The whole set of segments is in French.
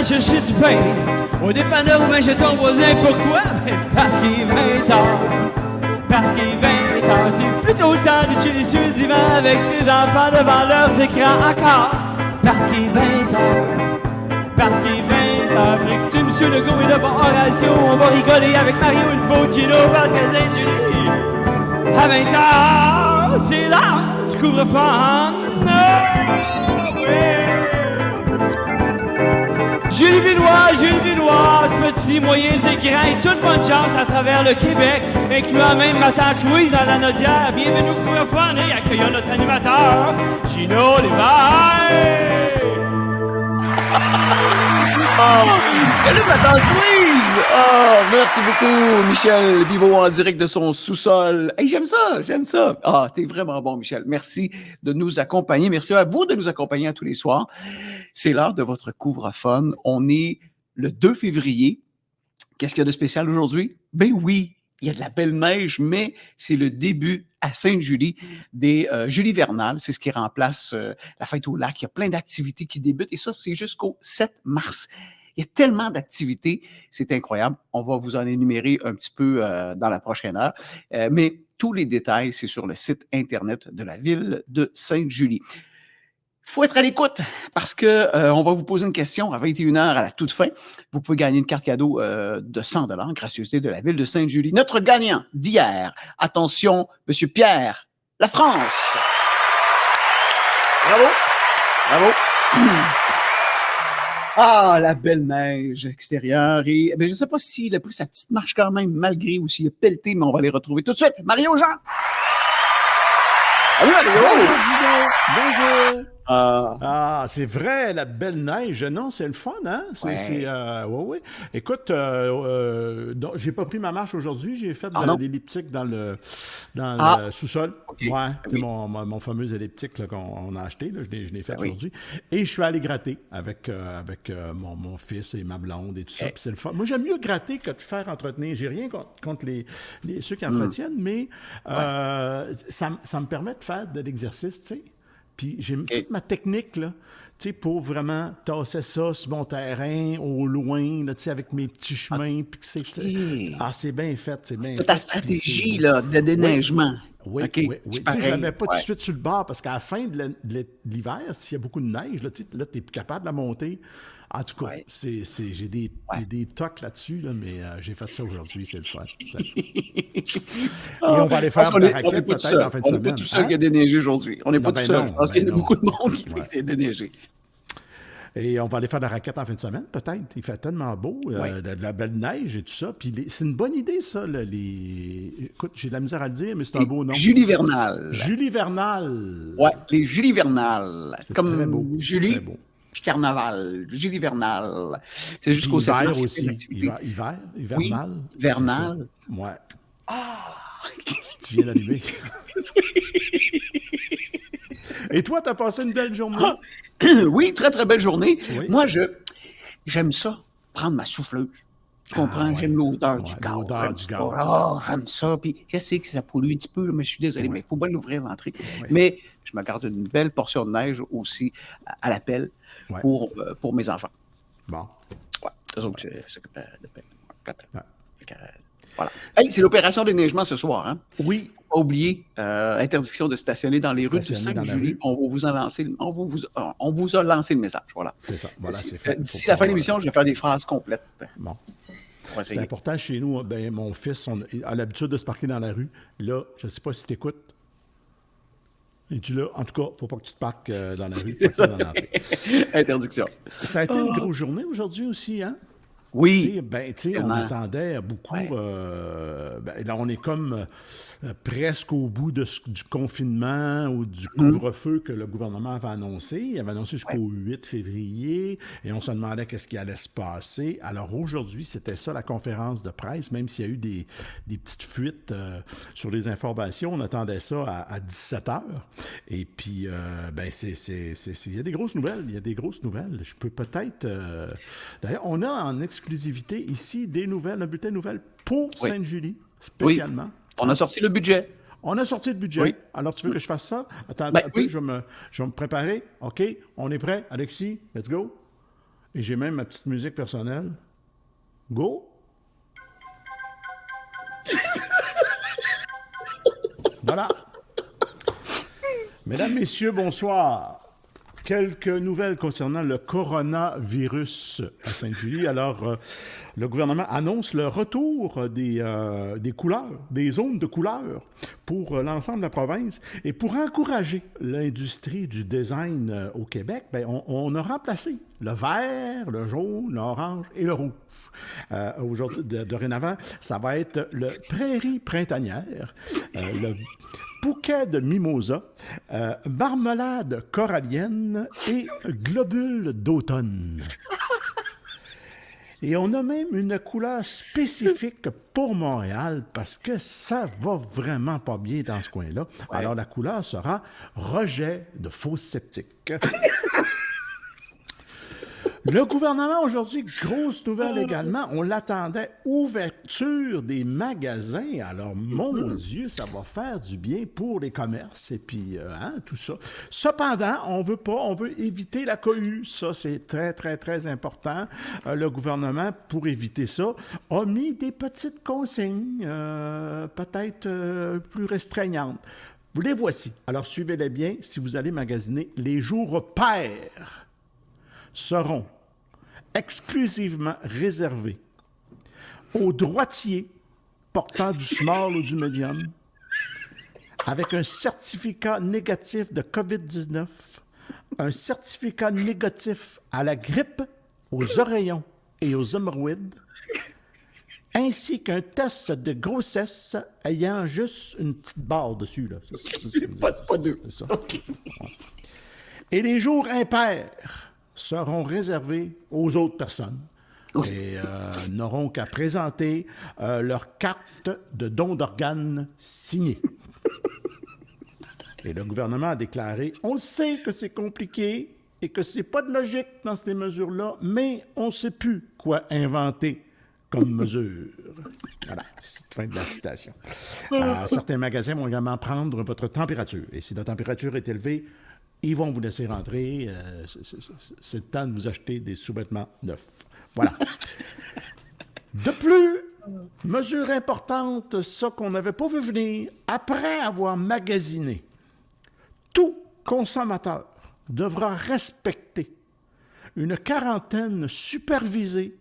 chercher du pain au dépanneur ou bien chez ton voisin. Pourquoi? Ben parce qu'il est 20h. Parce qu'il est 20h. C'est plutôt le temps de chiller sur le divan avec tes enfants devant leurs écrans encore. Parce qu'il est 20h. Parce qu'il est 20h. Pour écouter M. Legault et de bon Horatio, on va rigoler avec Mario et le beau Gino parce qu'à Saint-Julie, à 20h, c'est l'heure du couvre-feu. Julie Villoise, petits, moyens et grands et toute bonne chance à travers le Québec, incluant même ma tante Louise dans la Nodière. Bienvenue au couvre-feu et accueillons notre animateur, Gino Lévesque. Oh, salut ma tante Louise! Oh, merci beaucoup, Michel Bibeau en direct de son sous-sol. Hey, j'aime ça. Ah, t'es vraiment bon, Michel. Merci de nous accompagner. Merci à vous de nous accompagner à tous les soirs. C'est l'heure de votre couvre-fun. On est le 2 février. Qu'est-ce qu'il y a de spécial aujourd'hui? Ben oui, il y a de la belle neige, mais c'est le début à Sainte-Julie des Julie Vernal. C'est ce qui remplace la fête au lac. Il y a plein d'activités qui débutent et ça, c'est jusqu'au 7 mars. Il y a tellement d'activités, c'est incroyable. On va vous en énumérer un petit peu dans la prochaine heure. Mais tous les détails, c'est sur le site Internet de la ville de Sainte-Julie. Il faut être à l'écoute parce que on va vous poser une question à 21h à la toute fin. Vous pouvez gagner une carte cadeau de 100 $, gracieuseté de la ville de Sainte-Julie. Notre gagnant d'hier, attention, Monsieur Pierre, la France. Bravo, bravo. Ah, la belle neige extérieure. Et ben, je ne sais pas s'il a pris sa petite marche quand même, malgré ou s'il a pelleté, mais on va les retrouver tout de suite. Mario Jean. Salut Mario. Bonjour Gino. Bonjour. Ah, c'est vrai, la belle neige. Non, c'est le fun, hein? Ouais. Écoute, j'ai pas pris ma marche aujourd'hui. J'ai fait de l'elliptique dans le sous-sol. Okay. Ouais, Oui. mon fameux elliptique là, qu'on a acheté. Là, je l'ai fait aujourd'hui. Et je suis allé gratter avec mon fils et ma blonde et tout ça. Puis c'est le fun. Moi, j'aime mieux gratter que de faire entretenir. J'ai rien contre ceux qui entretiennent, mais ça me permet de faire de l'exercice, tu sais. Puis j'ai toute ma technique, là, tu sais, pour vraiment tasser ça sur mon terrain, au loin, là, tu sais, avec mes petits chemins, puis que c'est bien fait, c'est bien fait. Ta stratégie, là, de déneigement. Oui. Tu sais, je la mets pas tout de suite sur le bord, parce qu'à la fin de l'hiver, s'il y a beaucoup de neige, là, tu n'es plus capable de la monter. En tout cas, j'ai des tocs là-dessus, là, mais j'ai fait ça aujourd'hui, c'est le fun. Et on va aller faire de la raquette peut-être en fin de semaine. On n'est pas tout seul qui a déneigé aujourd'hui. On n'est pas tout seul. Je pense qu'il y a beaucoup de monde qui fait déneiger. Et on va aller faire de la raquette en fin de semaine, peut-être. Il fait tellement beau, de la belle neige et tout ça. Puis c'est une bonne idée, ça. Écoute, j'ai de la misère à le dire, mais c'est un beau nom. Julie Vernal. Julie Vernal. Ouais, les Julie Vernal. C'est comme très beau, Julie, très beau. Puis Carnaval. Julie Vernal. C'est jusqu'au 7 hiver mars. aussi. Hivernal. Oui, Vernal. Ouais. Tu viens d'allumer. Et toi, t'as passé une belle journée? Oui, très, très belle journée. Oui. Moi, j'aime ça, prendre ma souffleuse. Tu comprends? J'aime l'odeur du gaz. L'odeur du gaz. J'aime ça. Puis je sais que ça pollue un petit peu, mais je suis désolé, mais il faut bien l'ouvrir l'entrée. Oui. Mais je me garde une belle portion de neige aussi à la pelle pour mes enfants. Bon. Ouais, c'est ça que je s'occupe de pelle. Ouais. Voilà. Hey, c'est l'opération déneigement ce soir, hein? Oui. Pas oublier, interdiction de stationner dans les rues du Stationner dans la 5 juillet. rue. On vous a lancé le message. Voilà. C'est ça. Voilà, c'est fait. D'ici la fin de l'émission, je vais faire des phrases complètes. Bon. On va C'est essayer. important chez nous. Ben, mon fils a l'habitude de se parquer dans la rue. Là, je ne sais pas si tu écoutes. Es-tu là? En tout cas, il ne faut pas que tu te parques dans la rue. Dans l'entrée. Interdiction. Ça a été une grosse journée aujourd'hui aussi, hein? Oui. On attendait beaucoup. Là, on est comme presque au bout du confinement ou du couvre-feu que le gouvernement avait annoncé. Il avait annoncé jusqu'au 8 février et on se demandait qu'est-ce qui allait se passer. Alors aujourd'hui, c'était ça la conférence de presse, même s'il y a eu des petites fuites sur les informations. On attendait ça à 17h. Et puis, il y a des grosses nouvelles. Il y a des grosses nouvelles. Je peux peut-être... D'ailleurs, on a en exclusivité ici des nouvelles, un bulletin de nouvelles pour Sainte-Julie, spécialement. Oui. On a sorti le budget. On a sorti le budget. Oui. Alors, tu veux que je fasse ça? Attends, Oui. je vais me préparer. OK, on est prêt. Alexis, let's go. Et j'ai même ma petite musique personnelle. Go! Voilà. Mesdames, Messieurs, bonsoir. Quelques nouvelles concernant le coronavirus à Sainte-Julie. Alors, le gouvernement annonce le retour des couleurs, des zones de couleurs pour l'ensemble de la province. Et pour encourager l'industrie du design au Québec, bien, on a remplacé le vert, le jaune, l'orange et le rouge. Aujourd'hui, dorénavant, ça va être le prairie printanière, le bouquet de mimosa, marmelade corallienne et globule d'automne. Et on a même une couleur spécifique pour Montréal parce que ça va vraiment pas bien dans ce coin-là. Ouais. Alors la couleur sera rejet de faux sceptiques. Le gouvernement, aujourd'hui, grosse nouvelle également, on l'attendait, ouverture des magasins. Alors, mon Dieu, ça va faire du bien pour les commerces et puis, tout ça. Cependant, on veut éviter la cohue. Ça, c'est très, très, très important. Le gouvernement, pour éviter ça, a mis des petites consignes, peut-être plus restreignantes. Vous les voici. Alors, suivez-les bien si vous allez magasiner. Les jours pairs seront exclusivement réservés aux droitiers portant du small ou du medium avec un certificat négatif de COVID-19, un certificat négatif à la grippe, aux oreillons et aux hémorroïdes, ainsi qu'un test de grossesse ayant juste une petite barre dessus. Là. Pas deux. C'est ça. Et les jours impairs seront réservés aux autres personnes et n'auront qu'à présenter leur carte de don d'organes signée. Et le gouvernement a déclaré, on le sait que c'est compliqué et que c'est pas de logique dans ces mesures-là, mais on ne sait plus quoi inventer comme mesure. Voilà, c'est fin de la citation. Certains magasins vont également prendre votre température. Et si la température est élevée, ils vont vous laisser rentrer. C'est le temps de vous acheter des sous-vêtements neufs. Voilà. De plus, mesure importante, ça qu'on n'avait pas vu venir, après avoir magasiné, tout consommateur devra respecter une quarantaine supervisée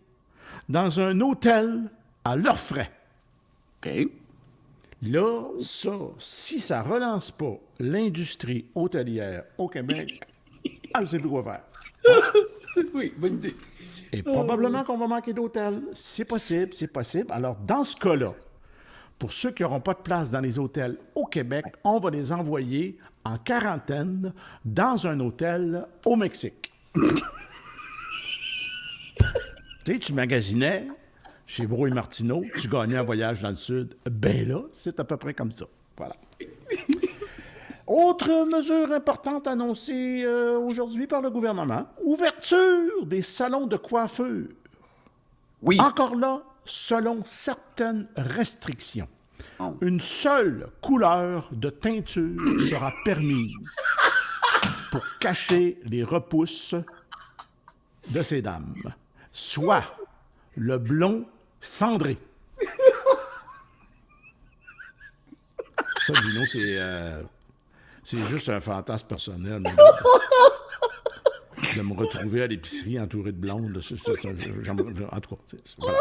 dans un hôtel à leurs frais. OK. Là, ça, si ça ne relance pas l'industrie hôtelière au Québec, je ne sais plus quoi faire. Oui, bonne idée. Et probablement qu'on va manquer d'hôtels. C'est possible, c'est possible. Alors, dans ce cas-là, pour ceux qui n'auront pas de place dans les hôtels au Québec, on va les envoyer en quarantaine dans un hôtel au Mexique. Tu sais, tu magasinais chez Bro et Martineau, tu gagnais un voyage dans le Sud. Ben là, c'est à peu près comme ça. Voilà. Autre mesure importante annoncée aujourd'hui par le gouvernement, ouverture des salons de coiffure. Oui. Encore là, selon certaines restrictions. Une seule couleur de teinture sera permise pour cacher les repousses de ces dames, soit le blond cendré. Ça, Gino, c'est juste un fantasme personnel. De me retrouver à l'épicerie entouré de blondes. En tout cas, voilà.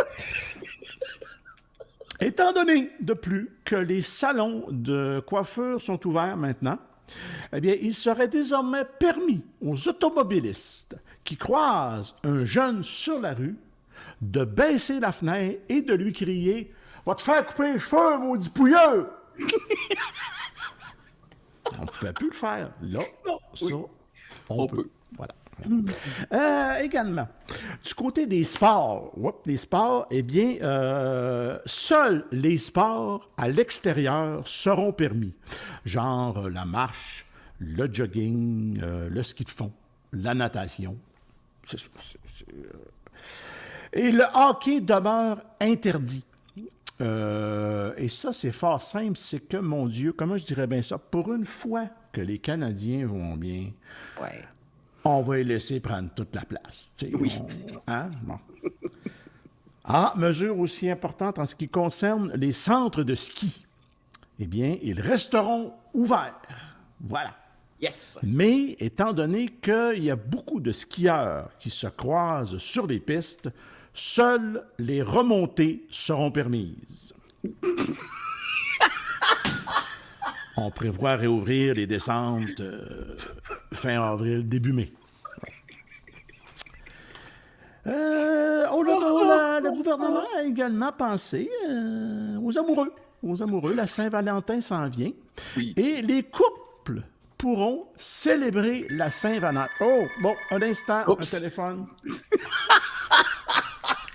Étant donné de plus que les salons de coiffure sont ouverts maintenant, eh bien, il serait désormais permis aux automobilistes qui croisent un jeune sur la rue de baisser la fenêtre et de lui crier « Va te faire couper les cheveux, maudit pouilleux! » On ne pouvait plus le faire. Là, ça, on peut. Voilà. Également, du côté des sports, eh bien, seuls les sports à l'extérieur seront permis. Genre la marche, le jogging, le ski de fond, la natation. Et le hockey demeure interdit. Et ça, c'est fort simple, c'est que, mon Dieu, comment je dirais bien ça, pour une fois que les Canadiens vont bien, ouais. on va les laisser prendre toute la place. Tu sais, Oui. Hein? Bon. Mesure aussi importante en ce qui concerne les centres de ski. Eh bien, ils resteront ouverts. Voilà. Yes! Mais étant donné qu'il y a beaucoup de skieurs qui se croisent sur les pistes, seules les remontées seront permises. On prévoit réouvrir les descentes fin avril, début mai. Le gouvernement a également pensé aux amoureux. Aux amoureux, la Saint-Valentin s'en vient. Oui. Et les couples pourront célébrer la Saint-Valentin. Oh, bon, un instant, Oups. un téléphone.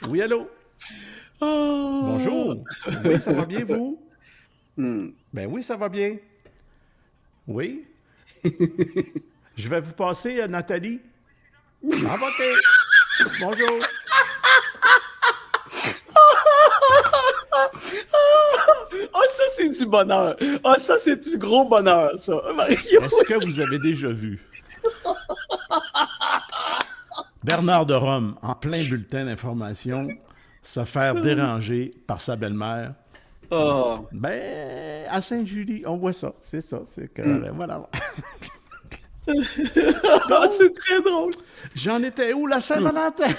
Oui, allô? Oh. Bonjour. Oui, ça va bien, vous? Hmm. Ben oui, ça va bien. Oui? Je vais vous passer, Nathalie. Ah, OK. Bonjour. Ah, ça, c'est du bonheur. Ah, ça, c'est du gros bonheur, ça. Mario. Est-ce que vous avez déjà vu Bernard de Rome, en plein bulletin d'information, se faire déranger par sa belle-mère? Oh. Ben, à Sainte-Julie, on voit ça. C'est ça. C'est que, voilà. Ah, c'est très drôle. J'en étais où? La Saint-Valentin!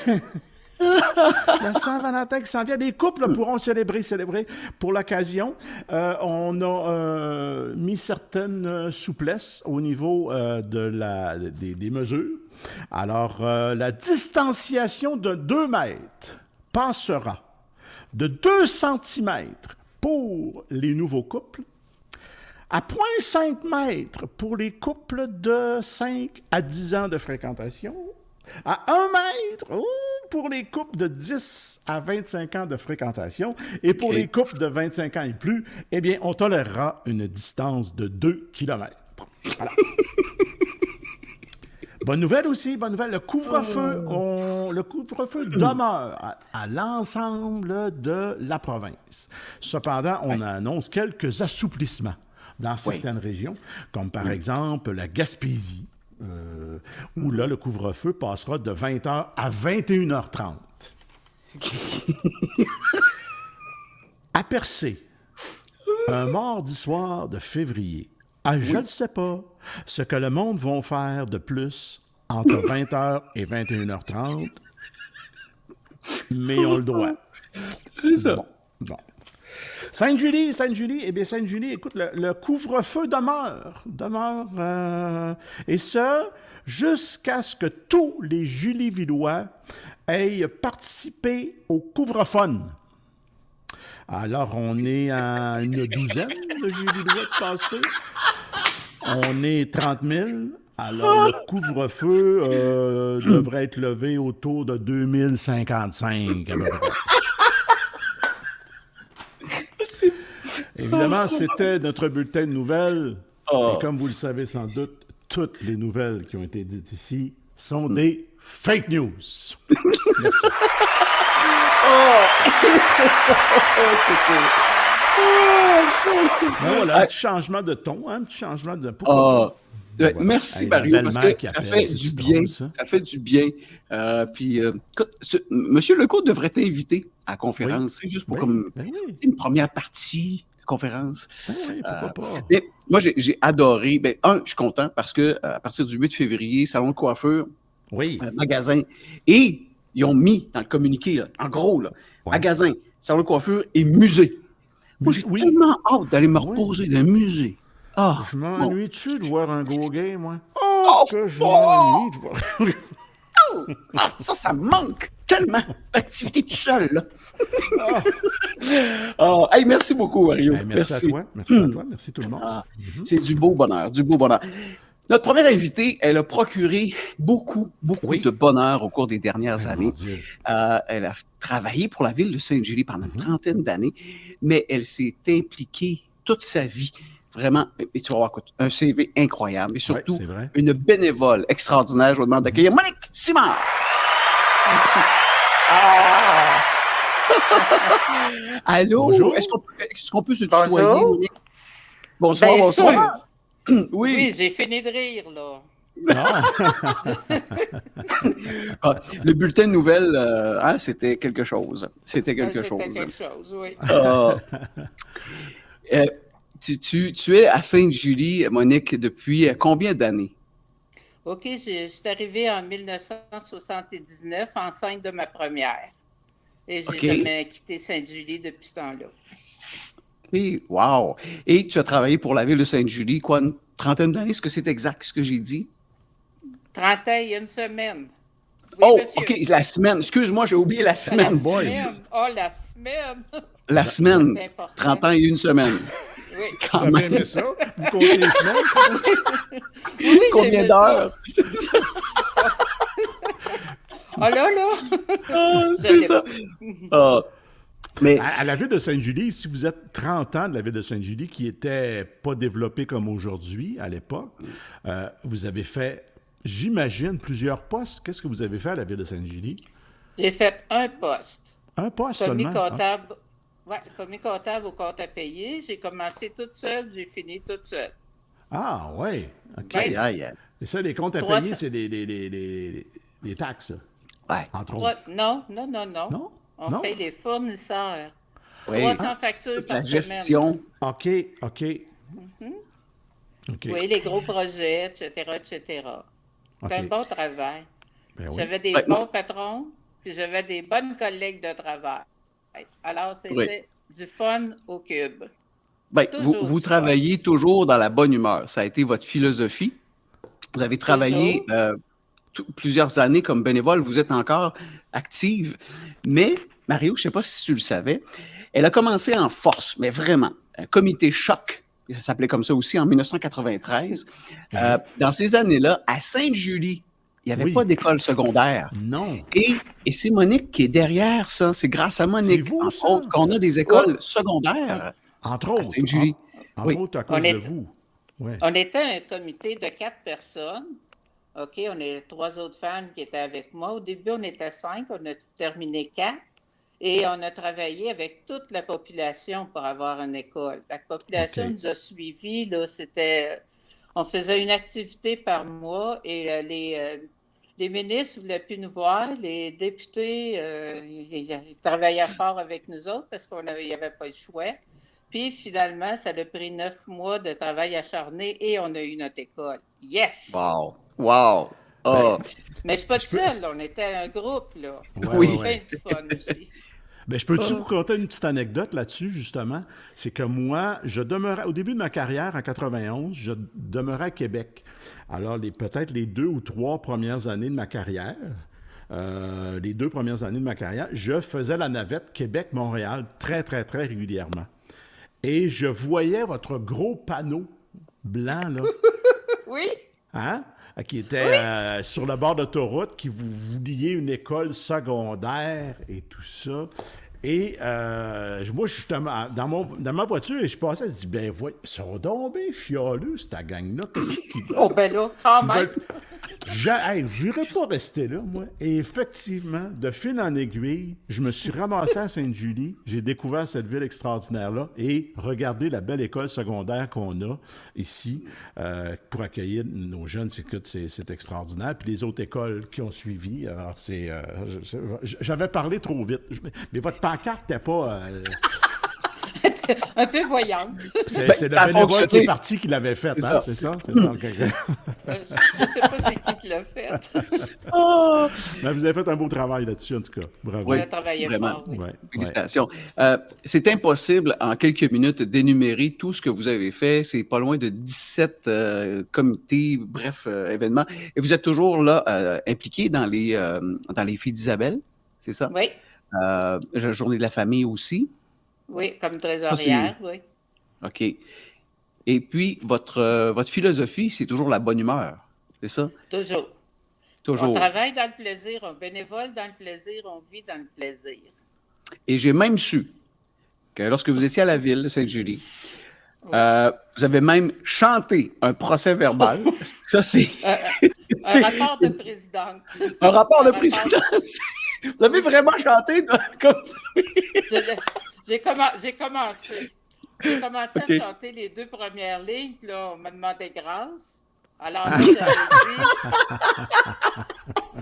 La Saint-Valentin qui s'en vient. Les couples pourront célébrer pour l'occasion. On a mis certaines souplesses au niveau des mesures. Alors, la distanciation de 2 mètres passera de 2 centimètres pour les nouveaux couples à 0,5 mètres pour les couples de 5 à 10 ans de fréquentation, à 1 mètre pour les couples de 10 à 25 ans de fréquentation, et pour les couples de 25 ans et plus, eh bien, on tolérera une distance de 2 km. Voilà. Bonne nouvelle aussi, bonne nouvelle. Le couvre-feu demeure à l'ensemble de la province. Cependant, on annonce quelques assouplissements dans certaines régions, comme par exemple la Gaspésie, où là, le couvre-feu passera de 20h à 21h30. À Percé, un mardi soir de février. Je ne sais pas ce que le monde va faire de plus entre 20h et 21h30, mais on le doit. C'est ça. Bon. Sainte-Julie, écoute, le couvre-feu demeure, et ce, jusqu'à ce que tous les Julie-Villois aient participé au couvre-fun. Alors, on est à une douzaine de Julie-Villois de passés. On est 30 000. Alors, le couvre-feu devrait être levé autour de 2055, à peu près. Évidemment, c'était notre bulletin de nouvelles. Et comme vous le savez sans doute, toutes les nouvelles qui ont été dites ici sont des fake news. Merci. C'est cool. Ben voilà, un petit changement de ton, un petit changement de... Pourquoi pas? Ouais, merci, Mario, parce que ça fait du bien. Drôle, ça. Ça fait du bien. Écoute, Monsieur Legault devrait t'inviter à la conférence, c'est juste pour comme une première partie de conférence. Oui, pourquoi pas? Mais moi, j'ai adoré. Je suis content parce que à partir du 8 février, salon de coiffure, magasin, et ils ont mis dans le communiqué, là, en gros, là, magasin, salon de coiffure et musée. Moi, j'ai tellement hâte d'aller me reposer dans un musée. Je m'ennuie-tu de voir un gros gay, moi? Que je m'ennuie de voir... ça me manque tellement d'activité tout seul, là. Hey, merci beaucoup, Mario. Hey, merci à toi, merci tout le monde. C'est du beau bonheur, du beau bonheur. Notre première invitée, elle a procuré beaucoup de bonheur au cours des dernières années. Elle a travaillé pour la ville de Sainte-Julie pendant une trentaine d'années, mais elle s'est impliquée toute sa vie. Vraiment, et tu vas voir, un CV incroyable, et surtout une bénévole extraordinaire. Je vous demande d'accueillir Monique Simard. Allô? Bonjour. Est-ce qu'on peut se tutoyer, Monique? Bonsoir. Oui, Oui, j'ai fini de rire, là. Non. Ah, le bulletin de nouvelles, hein, c'était quelque chose. C'était quelque C'était chose. quelque chose, oui. Ah. Euh, tu es à Sainte-Julie, Monique, depuis combien d'années? OK, je suis arrivée en 1979, enceinte de ma première. Et j'ai OK. jamais quitté Sainte-Julie depuis ce temps-là. Et, wow! Et tu as travaillé pour la ville de Sainte-Julie, quoi, une trentaine d'années? Est-ce que c'est exact ce que j'ai dit? 30 ans et une semaine. Oui, Oh, monsieur. OK, la semaine. Excuse-moi, j'ai oublié la La semaine. boy. semaine. Oh, la semaine. La semaine. C'est important. 30 ans et une semaine. Oui. Vous Quand avez même. aimé ça? Vous comptez les semaines? Oui, Combien j'aimais d'heures? Oh là, là. Ah, Je c'est l'ai ça. pas. Ah. Mais À la ville de Sainte-Julie, si vous êtes 30 ans de la ville de Sainte-Julie, qui n'était pas développée comme aujourd'hui à l'époque, vous avez fait, j'imagine, plusieurs postes. Qu'est-ce que vous avez fait à la ville de Sainte-Julie? J'ai fait un poste. Un poste Commis seulement? Ah. comptable. Ouais, commis comptable au compte à payer. J'ai commencé toute seule, j'ai fini toute seule. Ah, oui. OK. Ouais. aïe, aïe. Et ça, les comptes à 300. payer, c'est les taxes, Ouais. entre autres. Non. Non? On Non? paye les fournisseurs. Oui. 300 factures Toute par la semaine. gestion. OK. OK. Oui, les gros projets, etc., etc. C'est un OK. bon travail. Ben oui. J'avais des Ouais, bons patrons, puis j'avais des bonnes collègues de travail. Alors, c'était du fun au cube. Ben, Toujours vous du travaillez toujours dans la bonne humeur. Ça a été votre philosophie. Vous avez travaillé plusieurs années comme bénévole. Vous êtes encore active. Mais, Mario, je ne sais pas si tu le savais, elle a commencé en force, mais vraiment. Un comité choc, ça s'appelait comme ça aussi en 1993. Dans ces années-là, à Sainte-Julie, il n'y avait Oui. pas d'école secondaire. Non. Et c'est Monique qui est derrière ça. C'est grâce à Monique, C'est vous, entre ça? autres, qu'on a des écoles secondaires Entre à autres. Sainte-Julie. Entre Oui. autres à cause On est- de vous. Ouais. On était un comité de 4 personnes. OK, on est 3 autres femmes qui étaient avec moi. Au début, on était 5, on a terminé 4. Et on a travaillé avec toute la population pour avoir une école. La population OK. nous a suivis. Là, on faisait une activité par mois et les ministres ne voulaient plus nous voir. Les députés, ils travaillaient fort avec nous autres parce qu'il n'y avait pas le choix. Puis finalement, ça a pris 9 mois de travail acharné et on a eu notre école. Yes! Wow! Wow! Ah. Mais je ne suis pas toute seule, là. On était un groupe, là. Ouais, Oui. On a ouais. fait du fun aussi. Ben, je peux-tu vous conter une petite anecdote là-dessus, justement? C'est que moi, je demeurais, au début de ma carrière, en 91, je demeurais à Québec. Alors, peut-être les 2 ou 3 premières années de ma carrière, je faisais la navette Québec-Montréal très, très, très régulièrement. Et je voyais votre gros panneau blanc, là, Oui? hein? Qui était sur le bord d'autoroute, qui vous vouliez une école secondaire et tout ça. Et moi, justement, dans ma voiture, je passais, je dis, ben, ils sont donc bien chialeux, cette gang-là. Qu'est-ce qu'ils Oh, ben là, quand même. J'irais pas rester là, moi. Et effectivement, de fil en aiguille, je me suis ramassé à Sainte-Julie. J'ai découvert cette ville extraordinaire-là et regardé la belle école secondaire qu'on a ici pour accueillir nos jeunes. C'est extraordinaire. Puis les autres écoles qui ont suivi. Alors, j'avais parlé trop vite. Mais votre pancarte n'était pas... Un peu voyante. c'est Ben, le ça a bénévole qui fonctionné. est parti qui l'avait fait, C'est hein? ça. C'est ça? C'est ça. OK. Je ne sais pas c'est qui l'a fait. Ah! Mais vous avez fait un beau travail là-dessus, en tout cas. Bravo. On a travaillé vraiment. fort, oui. Ouais, ouais. Félicitations. C'est impossible en quelques minutes d'énumérer tout ce que vous avez fait. C'est pas loin de 17 comités, bref, événements. Et vous êtes toujours là impliqué dans les Filles d'Isabelle, c'est ça? Oui, La Journée de la famille aussi. oui, comme trésorière, oui. OK. Et puis, votre philosophie, c'est toujours la bonne humeur, c'est ça? Toujours. Toujours. On travaille dans le plaisir, on bénévole dans le plaisir, on vit dans le plaisir. Et j'ai même su que lorsque vous étiez à la ville de Sainte-Julie, Oui. vous avez même chanté un procès verbal. Ça, c'est Un rapport de présidente. un rapport de Un rapport- présidence. Vous avez vraiment chanté comme ça? J'ai commencé. J'ai commencé OK. à chanter les 2 premières lignes, puis là, on m'a demandé grâce. Alors, moi, j'avais dit,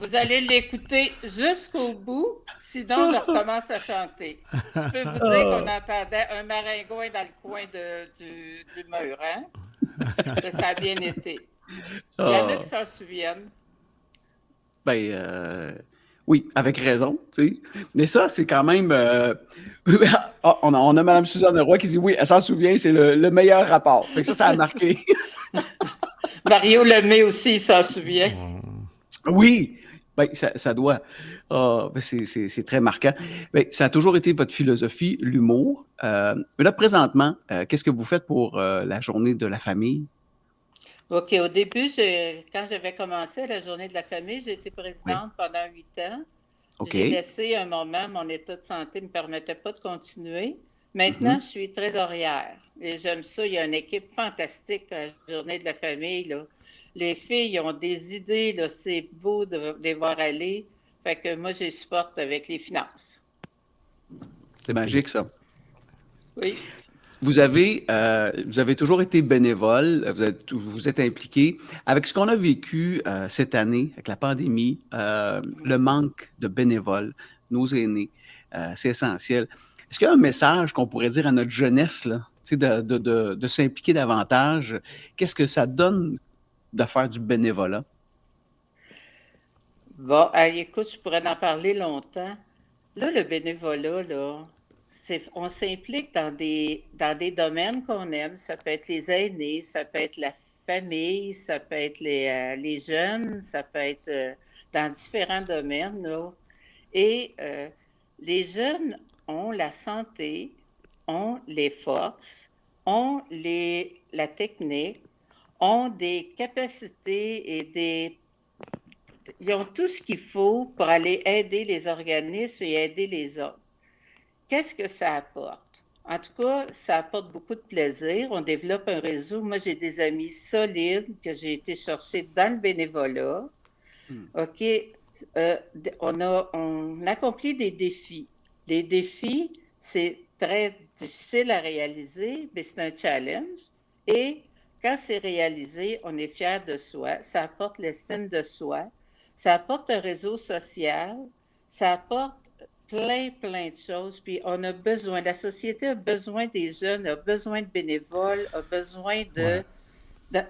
vous allez l'écouter jusqu'au bout, sinon je recommence à chanter. Je peux vous dire qu'on entendait un maringouin dans le coin du mur, hein? Mais ça a bien été. Il y en a Ah. qui s'en souviennent. Oui, avec raison, tu sais. Mais ça, c'est quand même... on a Mme Suzanne Roy qui dit oui, elle s'en souvient, c'est le meilleur rapport. Fait que ça a marqué. Mario Lemay aussi, il s'en souvient. Oui, ça doit. C'est très marquant. Ça a toujours été votre philosophie, l'humour. Mais là, présentement, qu'est-ce que vous faites pour la journée de la famille? OK, au début, quand j'avais commencé la journée de la famille, j'ai été présidente pendant 8 ans. OK. J'ai laissé un moment, mon état de santé ne me permettait pas de continuer. Maintenant, je suis trésorière et j'aime ça. Il y a une équipe fantastique à la journée de la famille, là. Les filles ont des idées, là, c'est beau de les voir aller. Fait que moi, je les supporte avec les finances. C'est magique, ça. Oui. Vous avez toujours été bénévole, vous êtes impliqué. Avec ce qu'on a vécu cette année, avec la pandémie, le manque de bénévoles, nos aînés, c'est essentiel. Est-ce qu'il y a un message qu'on pourrait dire à notre jeunesse, là, de s'impliquer davantage? Qu'est-ce que ça donne de faire du bénévolat? Bon, écoute, je pourrais en parler longtemps. Là, le bénévolat, là, on s'implique dans des domaines qu'on aime. Ça peut être les aînés, ça peut être la famille, ça peut être les jeunes, ça peut être dans différents domaines, là. Et les jeunes ont la santé, ont les forces, ont la technique, ont des capacités et ils ont tout ce qu'il faut pour aller aider les organismes et aider les autres. Qu'est-ce que ça apporte? En tout cas, ça apporte beaucoup de plaisir. On développe un réseau. Moi, j'ai des amis solides que j'ai été chercher dans le bénévolat. OK. On accomplit des défis. Les défis, c'est très difficile à réaliser, mais c'est un challenge. Et quand c'est réalisé, on est fier de soi. Ça apporte l'estime de soi. Ça apporte un réseau social. Ça apporte plein de choses. Puis on a besoin, la société a besoin des jeunes, a besoin de bénévoles, a besoin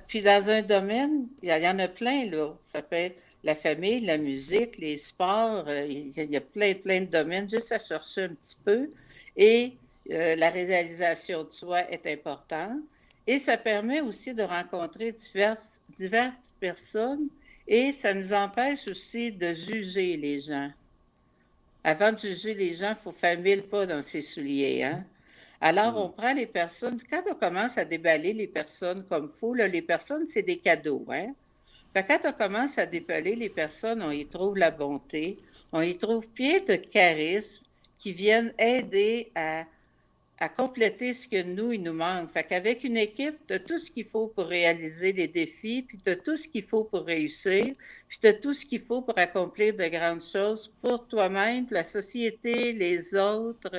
puis dans un domaine, il y en a plein, là. Ça peut être la famille, la musique, les sports, il y a plein de domaines, juste à chercher un petit peu. Et la réalisation de soi est importante. Et ça permet aussi de rencontrer diverses personnes et ça nous empêche aussi de juger les gens. Avant de juger les gens, il faut faire 1000 pas dans ses souliers, hein? Alors, on prend les personnes, puis quand on commence à déballer les personnes comme il faut, là, les personnes, c'est des cadeaux, hein? Fait que quand on commence à déballer les personnes, on y trouve la bonté, on y trouve plein de charisme qui viennent aider à compléter ce que nous, il nous manque. Fait qu'avec une équipe, tu as tout ce qu'il faut pour réaliser les défis, puis tu as tout ce qu'il faut pour réussir, puis tu as tout ce qu'il faut pour accomplir de grandes choses pour toi-même, pour la société, les autres.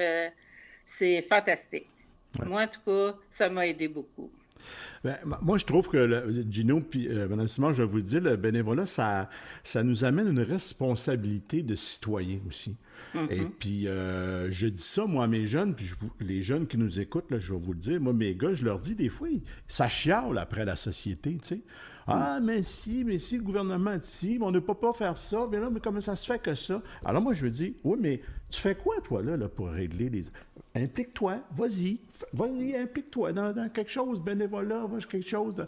C'est fantastique. Ouais. Moi, en tout cas, ça m'a aidé beaucoup. Moi, je trouve que Gino puis Mme Simon, je vais vous le dire, le bénévolat, ça nous amène une responsabilité de citoyen aussi. Et puis, je dis ça, moi, à mes jeunes, puis les jeunes qui nous écoutent, là, je vais vous le dire, moi, mes gars, je leur dis des fois, ça chiale après la société, tu sais. Ah, mais si, le gouvernement dit, on ne peut pas faire ça, mais là, mais comment ça se fait que ça? Alors moi, je veux dire, oui, mais tu fais quoi, toi, là pour régler les... Implique-toi, vas-y, implique-toi dans quelque chose, bénévolat, quelque chose.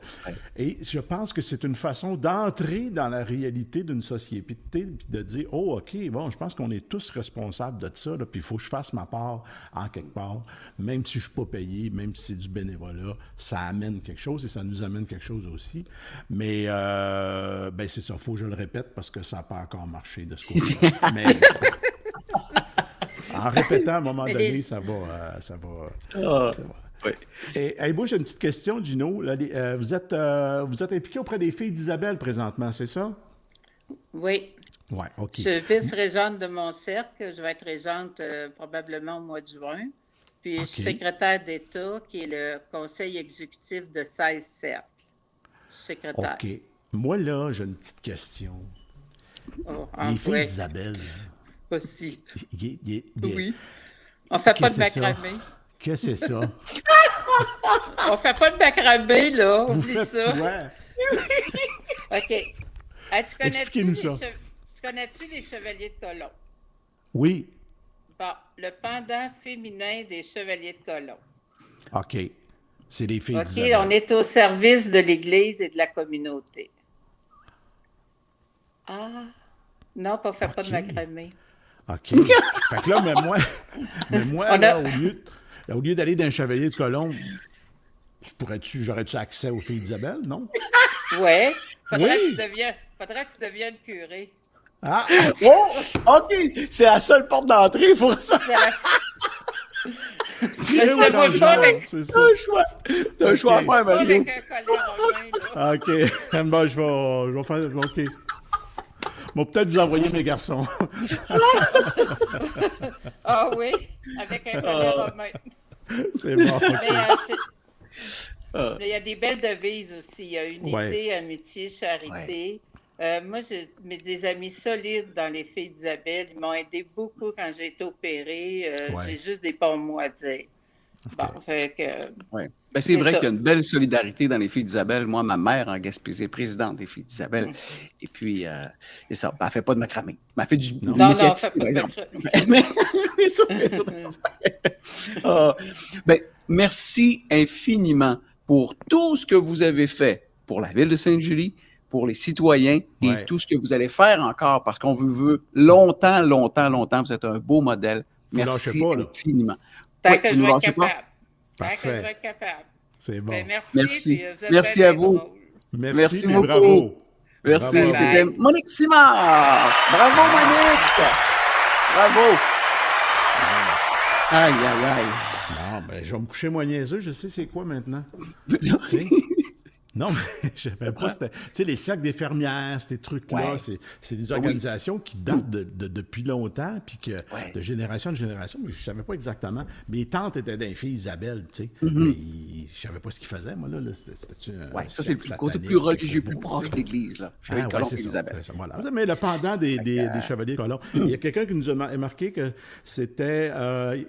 Et je pense que c'est une façon d'entrer dans la réalité d'une société, puis de dire, oh, OK, bon, je pense qu'on est tous responsables de ça, là, puis il faut que je fasse ma part en quelque part, même si je ne suis pas payé, même si c'est du bénévolat, ça amène quelque chose et ça nous amène quelque chose aussi. Mais, c'est ça, il faut que je le répète parce que ça n'a pas encore marché de ce côté-là. Mais... En répétant, à un moment donné, ça va. Oui. Et moi, j'ai une petite question, Gino. Là, vous êtes impliqué auprès des filles d'Isabelle présentement, c'est ça? Oui. Oui, OK. Je suis vice-régente de mon cercle. Je vais être régente probablement au mois de juin. Puis je suis secrétaire d'État, qui est le conseil exécutif de 16 cercles. Je suis secrétaire. OK. Moi, là, j'ai une petite question. Oh, Les filles ouais, d'Isabelle, aussi. il- Oui. On fait pas de qu'est-ce que c'est ça? macramé. Qu'est-ce que c'est ça? On fait pas de macramé, là. Vous Oublie faites ça. quoi? OK. Ah, Expliquez-nous ça. Tu connais-tu les chevaliers de colon? Oui. Bon, le pendant féminin des chevaliers de colon. OK. C'est les filles OK, d'Isabelle. on est au service de l'Église et de la communauté. Ah, non, on fait pas de OK. macramé. OK. Fait que là, mais moi On là, a- au lieu d'aller d'un chevalier de colombe, j'aurais-tu accès aux filles d'Isabelle, non? Ouais. Faudrait Oui. que tu deviennes curé. Ah! Oh, OK, c'est la seule porte d'entrée pour ça. C'est la- Tirez Je au sais pas, changement, avec- c'est ça. T'as un choix. T'as un choix à OK. faire, Pas Mario. avec un collier romain, là. OK. Bon, je vais faire... OK. Bon, peut-être vous envoyer mes garçons. Ah oui, avec un collier romain. C'est bon. Mais il y a des belles devises aussi. Il y a unité, Ouais. amitié, charité. Moi, j'ai des amis solides dans les filles d'Isabelle. Ils m'ont aidé beaucoup quand j'ai été opérée. Ouais. J'ai juste des bons mots à dire. Bon, fait que... Ouais. Ben, c'est C'est vrai ça. qu'il y a une belle solidarité dans les filles d'Isabelle. Moi, ma mère en Gaspésie est présidente des filles d'Isabelle. Et puis, c'est ça. Ben, elle fait pas de macramé. Mais elle fait du Non, métier non, à tisser, fait pas par de exemple. macramé. Mais ça, c'est une autre affaire. Ben, merci infiniment pour tout ce que vous avez fait pour la ville de Sainte-Julie, pour les citoyens Ouais. et tout ce que vous allez faire encore parce qu'on vous veut longtemps, longtemps, longtemps. Vous êtes un beau modèle. Vous Merci lâchez pas, là. infiniment. Tant Ouais, que vous je nous vais être lâchez pas? capable. Tant que je Parfait. vais être capable. C'est bon. Ben, merci. Merci. Puis, vous êtes Merci bien, à bien vous. drôle. Merci, beaucoup. bravo. Merci. Bravo. C'était Monique Simard. Bravo, Monique. Bravo. Aïe, aïe, aïe. Non, ben, je vais me coucher moins niaiseux. Je sais c'est quoi maintenant. sais. Non, mais je savais pas. Tu sais, les cercles des fermières, ces trucs-là, Ouais. c'est des organisations qui datent depuis longtemps, puis que Ouais. de génération en génération, mais je savais pas exactement. Mes tantes étaient des filles Isabelle, tu sais. Mais je savais pas ce qu'ils faisaient, moi, là. C'était Ouais, ça, c'est le côté plus religieux, plus proche de l'Église, là. Chez les colons et Isabelle. c'est ça, voilà. Mais le pendant des chevaliers de colons, il y a quelqu'un qui nous a marqué que c'était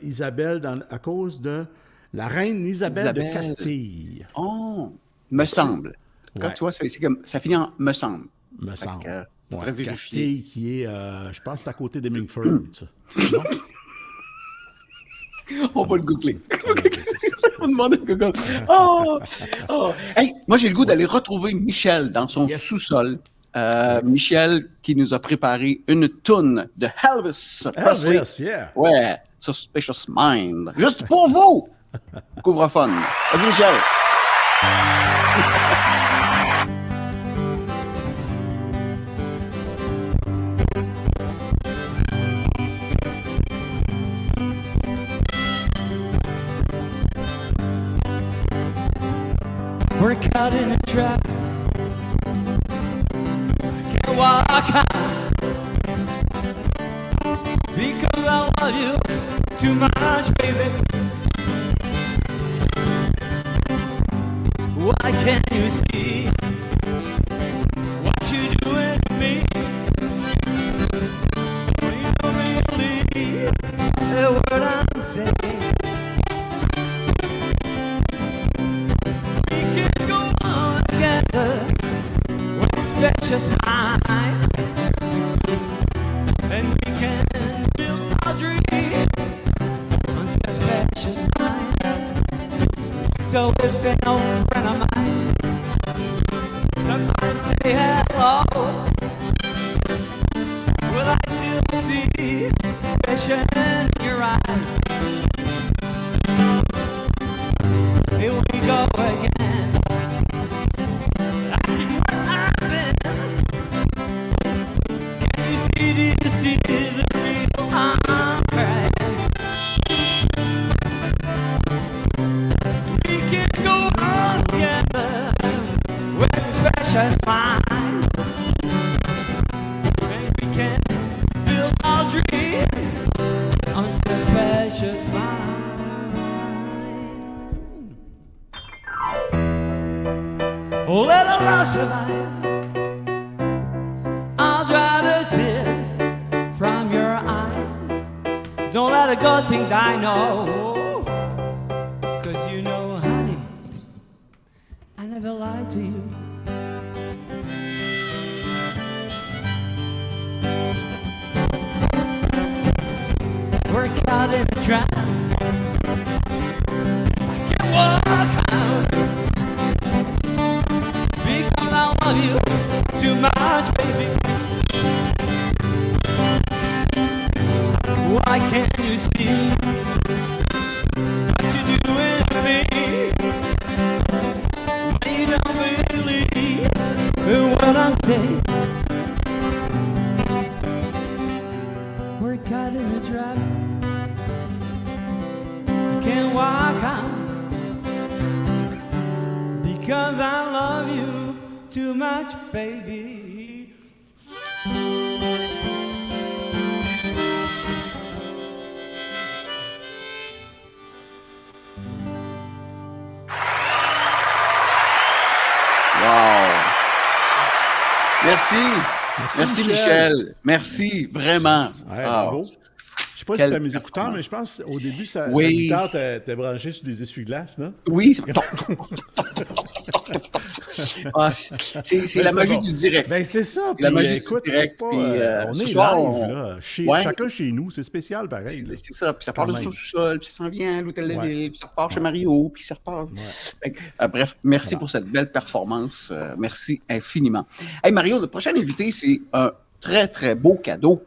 Isabelle à cause de la reine Isabelle de Castille. Oh, me semble. Quand Ouais. tu vois, c'est comme, ça finit en me semble. Me semble. que, faudrait Ouais, vérifier. Castille, qui est, je pense, c'est à côté d'Hemingford, ça. Non? On va le googler. Ouais, c'est ça. On demande à Google. Oh! Oh! Hey, moi, j'ai le goût d'aller retrouver Michel dans son Yes. sous-sol. Michel qui nous a préparé une toune de Elvis Presley. Elvis, yeah. Ouais, Suspicious Mind. Juste pour vous! Couvre-fun. Vas-y, Michel. We're caught in a trap. Can't walk out because I love you too much, baby. Why can't you see what you're doing to me? You don't really hear what I'm saying. We can go on together with this precious mind, and we can build our dream on such precious mind. So if an old friend of mine come and say hello, will I still see expression in your eyes? Here we go again. I keep what I've been. Can you see this is a real hunger? We can go on together with this precious mind, and we can build our dreams on this precious mind. Oh, let our love survive. a good thing I know. 'Cause you know, honey, I never lied to you. We're caught in a trap. I can't walk out because I love you too much, baby. Why can't you see what you're doing to me? Why you don't believe what I'm saying? We're caught in a trap. I can't walk out because I love you too much, baby. Wow! Merci. Merci, Michel. Merci, vraiment. Ouais, Ah. bravo. Je sais pas si Quel c'était mes écouteurs, performance. mais je pense au début, sa Oui. guitare était branchée sur des essuie-glaces, non? Oui, ah, c'est Ben, la magie bon. du direct. Ben, c'est ça. La Puis, magie écoute, du direct. c'est pas, Puis, on ce est soir, live, on- là. Ouais. Chacun chez nous. C'est spécial, pareil. là. C'est ça, puis ça part Quand de même. son sous-sol, puis ça s'en vient à l'hôtel de Ouais. ville, puis ça repart chez Mario, puis ça repart. Fait que, bref, merci pour cette belle performance. Merci infiniment. Hey Mario, notre prochain invité, c'est un très, très beau cadeau.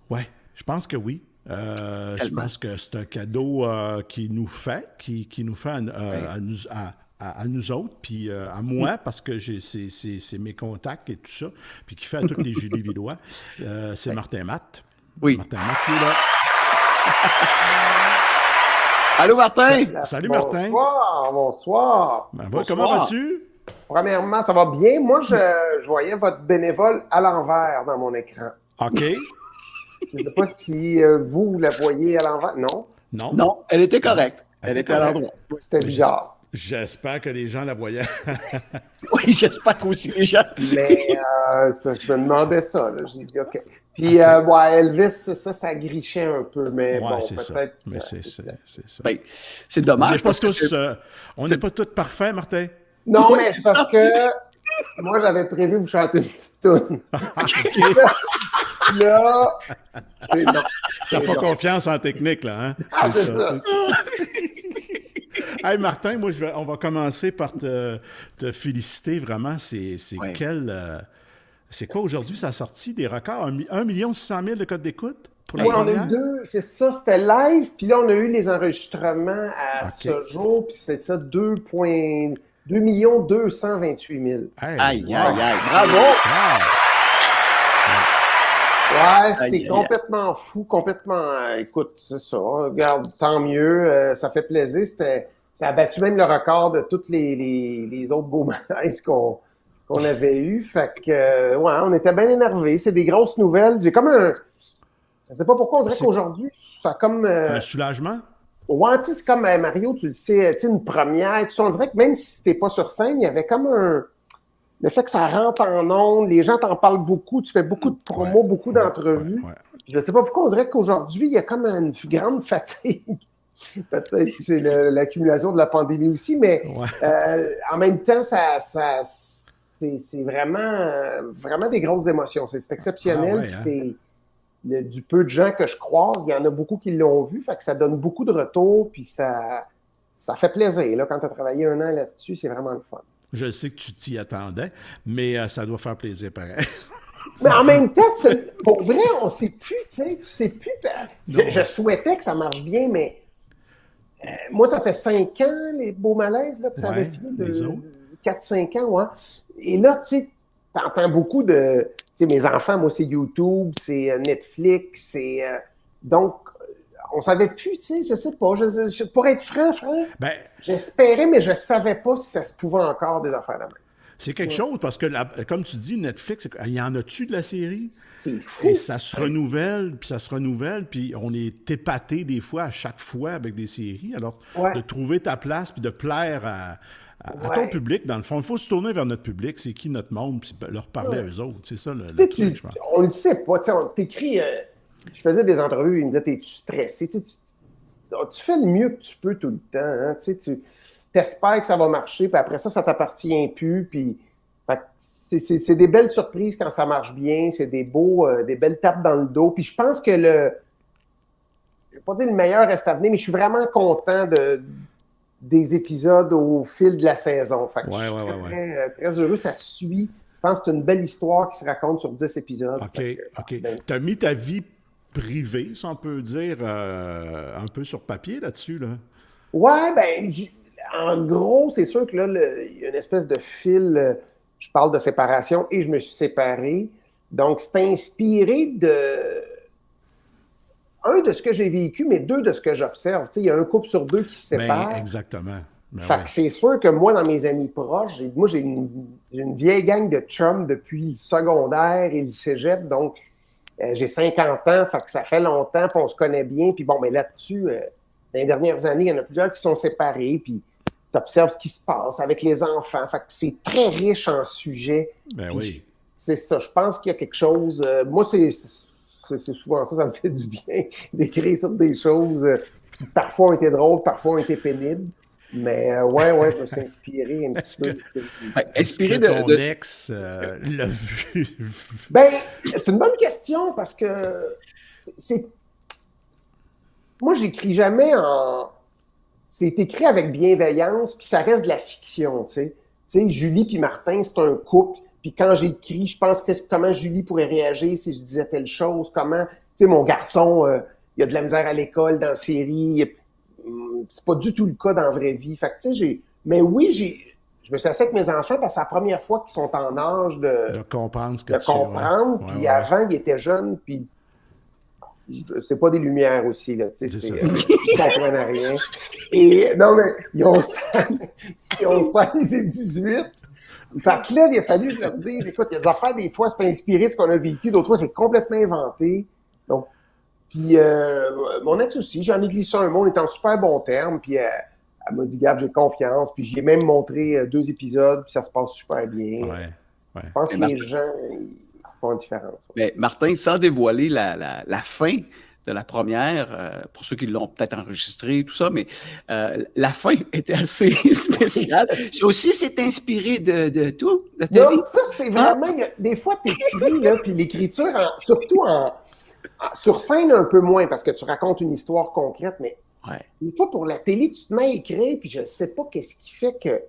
Ouais, je pense que oui. Je Tellement. pense que c'est un cadeau qui nous fait à nous autres, puis à moi, parce que c'est mes contacts et tout ça, puis qui fait à tous les Julie Villois. C'est Martin Matt. Oui. Martin Matt qui est là. Allô, Martin? Salut, Martin. Bonsoir. Ben, Bonsoir. comment vas-tu? Premièrement, ça va bien. Moi, je voyais votre bénévole à l'envers dans mon écran. OK. Je ne sais pas si vous la voyez à l'envers. Non? Non. Non, elle était correcte. Elle était à correcte. l'endroit. C'était bizarre. J'espère que les gens la voyaient. Oui, j'espère qu'aussi les gens. Mais je me demandais ça. Là. J'ai dit OK. Puis, ouais, Elvis, ça grichait un peu. Mais Ouais, bon, c'est ça. peut-être. Mais ça, c'est c'est- ça. Ben, c'est On dommage. n'est pas parce que tous, c'est- on n'est pas tous parfaits, Martin. Non, Oui, mais c'est c'est parce ça. que moi, j'avais prévu vous chanter une petite toune. Là, c'est non. T'as C'est pas non. confiance en technique, là, hein? C'est ça. Hey, Martin, moi, on va commencer par te féliciter, vraiment. C'est Ouais. c'est quoi aujourd'hui, ça a sorti des records? 1 600 000 de codes d'écoute pour la Oui, on a première? eu deux, c'est ça, c'était live, puis là, on a eu les enregistrements à Ok. ce jour, puis c'est ça, 2 228 000. Hey, Aïe, wow. aïe, aïe. Bravo! Wow. Ouais, Aïe, c'est aïe, complètement fou, complètement. Écoute, c'est ça. Regarde, tant mieux. Ça fait plaisir. Ça a battu même le record de toutes les autres beaux malaises qu'on avait eu. Fait que, ouais, on était bien énervés. C'est des grosses nouvelles. J'ai comme un. Je sais pas pourquoi, on dirait C'est- qu'aujourd'hui, ça a comme. Un soulagement? Ouais, tu sais, c'est comme Mario, tu le sais, tu sais, une première. Tu sais, on dirait que même si t'es pas sur scène, il y avait comme un. Le fait que ça rentre en ondes, les gens t'en parlent beaucoup, tu fais beaucoup de promos, Ouais. beaucoup d'entrevues. Ouais. Je ne sais pas pourquoi on dirait qu'aujourd'hui, il y a comme une grande fatigue. Peut-être que c'est l'accumulation de la pandémie aussi, mais Ouais. en même temps, c'est vraiment des grosses émotions. C'est exceptionnel. Ah ouais, puis hein? c'est du peu de gens que je croise, il y en a beaucoup qui l'ont vu, fait que ça donne beaucoup de retours, puis ça fait plaisir. Là, quand tu as travaillé 1 an là-dessus, c'est vraiment le fun. Je sais que tu t'y attendais, mais ça doit faire plaisir pareil. Mais en même temps, pour vrai, on ne sait plus, tu sais plus. Non. Je souhaitais que ça marche bien, mais moi, ça fait 5 ans, les beaux malaises, là, que ça avait Ouais, fini, les de autres. 4-5 ans, ouais. Et là, tu sais, t'entends beaucoup de... Tu sais, mes enfants, moi, c'est YouTube, c'est Netflix, c'est... donc, on savait plus, tu sais, je sais pas. Pour être franc, Ben, j'espérais, mais je savais pas si ça se pouvait encore des affaires de même. c'est quelque chose parce que, comme tu dis, Netflix, il y en a-tu de la série? C'est fou. Et ça se renouvelle, puis on est épaté des fois, à chaque fois, avec des séries. Alors, Ouais. de trouver ta place, puis de plaire à ton Ouais. public, dans le fond, il faut se tourner vers notre public, c'est qui notre monde, puis leur parler à eux autres. C'est ça le Tu sais, truc, je pense. on le sait pas. Tu sais, on t'écrit je faisais des entrevues, il me disait, t'es-tu stressé? Tu fais le mieux que tu peux tout le temps. Hein? Tu espères que ça va marcher, puis après ça t'appartient plus. Puis, c'est des belles surprises quand ça marche bien. C'est des belles tapes dans le dos. Puis je pense que je ne vais pas dire le meilleur reste à venir, mais je suis vraiment content des épisodes au fil de la saison. Fait que je suis très, très heureux. Ça suit. Je pense que c'est une belle histoire qui se raconte sur 10 épisodes. OK. Tu as mis ta vie privée, si on peut dire, un peu sur papier là-dessus, là? Ouais, en gros, c'est sûr que là, il y a une espèce de fil. Je parle de séparation et je me suis séparé. Donc, c'est inspiré de ce que j'ai vécu, mais deux, de ce que j'observe. Tu sais, il y a un couple sur deux qui se sépare. Exactement. Fait que c'est sûr que moi, dans mes amis proches, j'ai une vieille gang de chums depuis le secondaire et le cégep. Donc, j'ai 50 ans, fait que ça fait longtemps, puis on se connaît bien. Puis bon, mais là-dessus, dans les dernières années, il y en a plusieurs qui sont séparés, puis tu observes ce qui se passe avec les enfants. Fait que c'est très riche en sujets. Oui. C'est ça, je pense qu'il y a quelque chose... moi, c'est souvent ça me fait du bien d'écrire sur des choses qui parfois ont été drôles, parfois ont été pénibles. Mais ouais, je me suis inspiré un petit peu. Inspiré de ton ex l'a vu? C'est une bonne question parce que moi, j'écris jamais c'est écrit avec bienveillance, puis ça reste de la fiction, tu sais. Tu sais, Julie puis Martin, c'est un couple, puis quand j'écris, je pense que comment Julie pourrait réagir si je disais telle chose, comment, tu sais, mon garçon, il a de la misère à l'école, dans la série, c'est pas du tout le cas dans la vraie vie. Fait que, tu sais, je me suis assis avec mes enfants parce que c'est la première fois qu'ils sont en âge de comprendre ce que puis avant, ils étaient jeunes, puis c'est pas des lumières aussi, là, tu sais, ils comprennent rien. Et non, mais ils ont 16 et 18. Fait que là, il a fallu que je leur dise, écoute, il y a des affaires, des fois, c'est inspiré de ce qu'on a vécu, d'autres fois, c'est complètement inventé. Donc, puis mon ex aussi, j'en ai glissé un mot, on est en super bon terme, puis elle m'a dit, garde, j'ai confiance, puis j'ai même montré 2 épisodes, puis ça se passe super bien. Ouais. Je pense que les gens font une différence. Mais Martin, sans dévoiler la fin de la première, pour ceux qui l'ont peut-être enregistré, tout ça, mais la fin était assez spéciale. Ça aussi, c'est inspiré de tout, de ta vie? Non, ça, c'est vraiment... Des fois, t'écris, là, puis l'écriture, surtout sur scène, un peu moins, parce que tu racontes une histoire concrète, mais une fois pour la télé, tu te mets à écrire, puis je ne sais pas qu'est-ce qui fait que